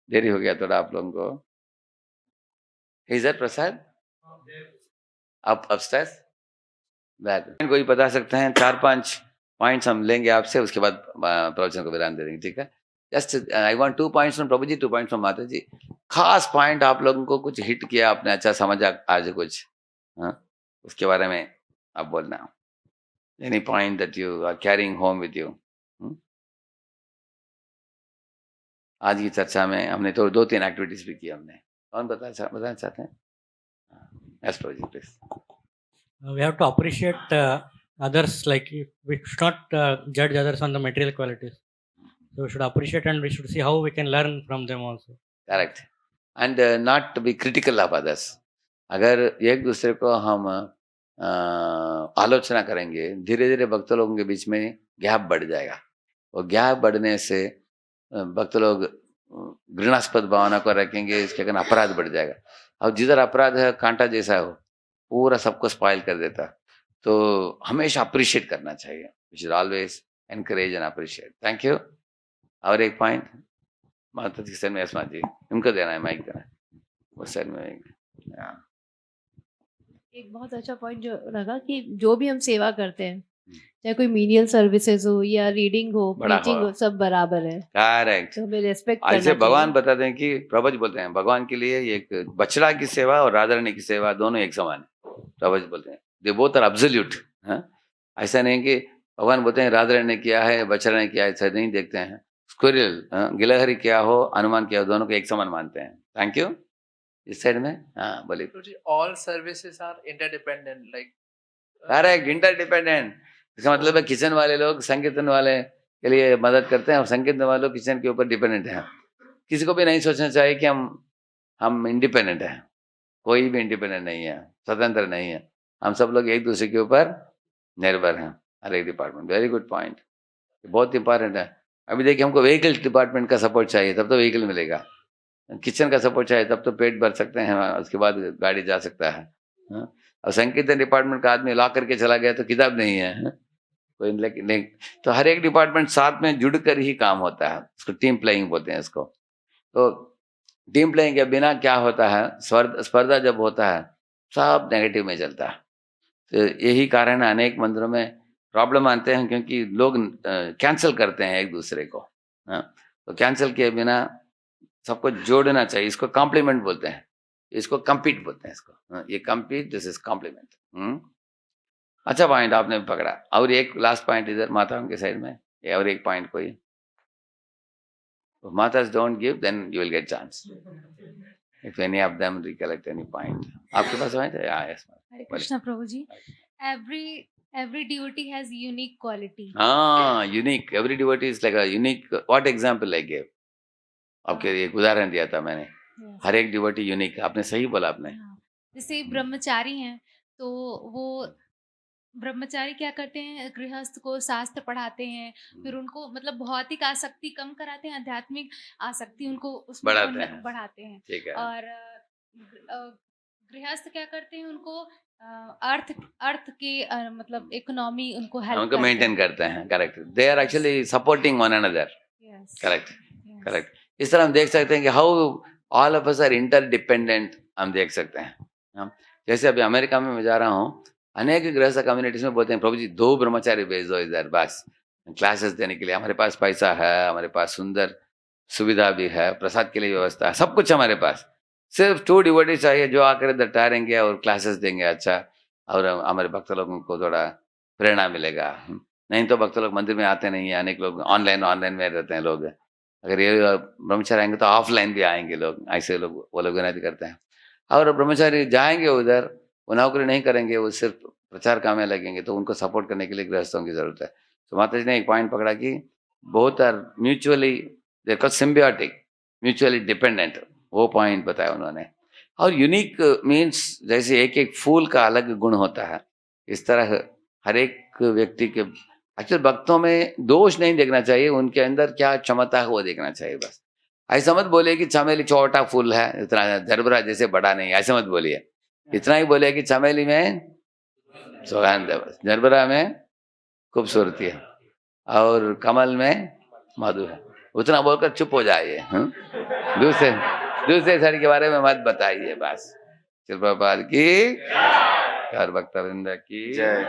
देरी हो गया थोड़ा आप लोगों को। इज दैट प्रसाद आप अपस्टेयर्स? कोई बता सकते हैं? 4-5 पॉइंट्स हम लेंगे आपसे, उसके बाद प्रवचन को विराम दे देंगे, ठीक है? Just I want 2 points from Prabhu ji, 2 points from Mata ji. खास पॉइंट आप लोगों को कुछ हिट किया आपने, अच्छा समझा आज कुछ, हाँ, उसके बारे में आप बोलना। Any point that you are carrying home with you. आज की चर्चा में हमने तो 2-3 एक्टिविटीज भी की हमने। कौन बताना चाहते हैं? Yes Prabhu ji please. We have to appreciate others, like we should not judge others on the material qualities. So we should appreciate and we should see how we can learn from them also. Correct. And not to be critical of others. अगर एक दूसरे को हम आलोचना करेंगे, धीरे धीरे भक्त लोगों के बीच में गैप बढ़ जाएगा। और गैप बढ़ने से भक्त लोग घृणास्पद भावना को रखेंगे, इसके कारण अपराध बढ़ जाएगा। और जिधर अपराध है कांटा जैसा हो, पूरा सबको स्पॉइल कर देता। तो हमेशा अप्रिशिएट करना चाहिए। We should always encourage and appreciate. Thank you. और एक पॉइंट माता जी सर में अस्मा जी, उनको देना है, माइक देना है वो सर में। एक बहुत अच्छा पॉइंट जो लगा कि जो भी हम सेवा करते हैं, चाहे कोई मीनियल सर्विसेज हो या रीडिंग हो, प्रीचिंग हो, सब बराबर है। करेक्ट। तो हमें रेस्पेक्ट करना ऐसे चाहिए। भगवान बताते हैं कि प्रभु जी बोलते हैं भगवान के लिए एक बछड़ा की सेवा और राधा रानी की सेवा दोनों एक समान है। प्रभु जी बोलते हैं दे बोथ आर एब्सोल्यूट। ऐसा नहीं कि भगवान बोलते हैं राधा रानी ने किया है, बछड़ा ने किया है, ऐसा नहीं देखते हैं। स्क्विरल, गिलहरी क्या हो, हनुमान क्या हो, दोनों को एक समान मानते हैं। Thank you. इस साइड में हाँ बोलिए। All services are interdependent, like correct, interdependent. इसका मतलब है किचन वाले लोग संकीर्तन वाले के लिए मदद करते हैं और संकीर्तन वाले लोग किचन के ऊपर डिपेंडेंट हैं। किसी को भी नहीं सोचना चाहिए कि हम इंडिपेंडेंट हैं। कोई भी इंडिपेंडेंट नहीं है, स्वतंत्र नहीं है। हम सब लोग एक दूसरे के ऊपर निर्भर हैं, हर एक डिपार्टमेंट। वेरी गुड पॉइंट, बहुत इंपॉर्टेंट है। अभी देखिए हमको व्हीकल डिपार्टमेंट का सपोर्ट चाहिए तब तो व्हीकल मिलेगा, किचन का सपोर्ट चाहिए तब तो पेट भर सकते हैं, उसके बाद गाड़ी जा सकता है। और संकीर्तन डिपार्टमेंट का आदमी ला करके चला गया तो किताब नहीं है कोई, लेकिन नहीं। तो हर एक डिपार्टमेंट साथ में जुड़कर ही काम होता है, उसको टीम प्लेइंग बोलते हैं इसको। तो टीम प्लेइंग के बिना क्या होता है, स्पर्धा जब होता है सब नेगेटिव में चलता है। तो यही कारण है अनेक मंदिरों में प्रॉब्लम आते हैं, क्योंकि लोग कैंसिल करते हैं एक दूसरे को। तो कैंसिल किए बिना सबको जोड़ना चाहिए। इसको कॉम्प्लीमेंट बोलते हैं, इसको कम्पीट बोलते हैं इसको। ये कम्पीट, दिस इज कॉम्प्लीमेंट। अच्छा पॉइंट आपने पकड़ा। और एक लास्ट पॉइंट इधर माताओं के साइड में, और एक पॉइंट कोई matajis don't give then you will get chance if any of them recollect any point. आपके पास पॉइंट है? Yes. Hare Krishna prabhu ji. Every devotee has unique quality. Unique. Every devotee is like a unique. What example I gave? आपके एक उदाहरण दिया था मैंने. हर एक डिवोटी यूनिक. आपने सही बोला आपने. जैसे ब्रह्मचारी हैं तो वो ब्रह्मचारी क्या करते हैं, गृहस्थ को शास्त्र पढ़ाते हैं, फिर उनको मतलब भौतिक आसक्ति कम कराते हैं, आध्यात्मिक आसक्ति उनको उसमें बढ़ाते हैं. ठीक है. और गृहस्थ क्या करते हैं, उनको अर्थ के मतलब इकोनॉमी उनको हेल्प उनको मेंटेन करते हैं. Correct. They are actually supporting one another. Correct. Correct. इस तरह हम देख सकते हैं कि how all of us are interdependent. हम देख सकते हैं. जैसे अभी अमेरिका में मैं जा रहा हूँ, अनेक गृहस्थ कम्युनिटीज में बोलते हैं प्रभु जी 2 ब्रह्मचारी भेज दो इधर बस क्लासेस देने के लिए. हमारे पास पैसा है, हमारे पास सुंदर सुविधा भी है, प्रसाद के लिए व्यवस्था है, सब कुछ हमारे पास. सिर्फ 2 डिवोटीज चाहिए जो आकर इधर ठहरेंगे और क्लासेस देंगे. अच्छा, और हमारे भक्त लोगों को थोड़ा प्रेरणा मिलेगा. नहीं तो भक्त लोग मंदिर में आते नहीं है. अनेक लोग ऑनलाइन में रहते हैं लोग. अगर ये ब्रह्मचारी आएंगे तो ऑफलाइन भी आएंगे लोग. ऐसे लोग वो लोग विनती करते हैं. और ब्रह्मचारी जाएंगे उधर, वो नौकरी नहीं करेंगे, वो सिर्फ प्रचार काम में लगेंगे. तो उनको सपोर्ट करने के लिए गृहस्थों की जरूरत है. तो माता जी ने एक पॉइंट पकड़ा कि both are mutually there called symbiotic, mutually dependent. वो पॉइंट बताया उन्होंने. और यूनिक मीन्स जैसे एक एक फूल का अलग गुण होता है, इस तरह हर एक व्यक्ति के एक्चुअल भक्तों में दोष नहीं देखना चाहिए, उनके अंदर क्या क्षमता है वो देखना चाहिए बस. ऐसा मत बोलिए कि चमेली छोटा फूल है, इतना जरबरा जैसे बड़ा नहीं, ऐसा मत बोलिए. इतना ही बोलिए कि चमेली में सुगंध है, बस जरबरा में खूबसूरती है और कमल में मधु है. उतना बोलकर चुप हो जाइए. दूसरे साड़ी के बारे में मत बताइए बस. श्री प्रभुपाद की, हर भक्त वृंद की जय.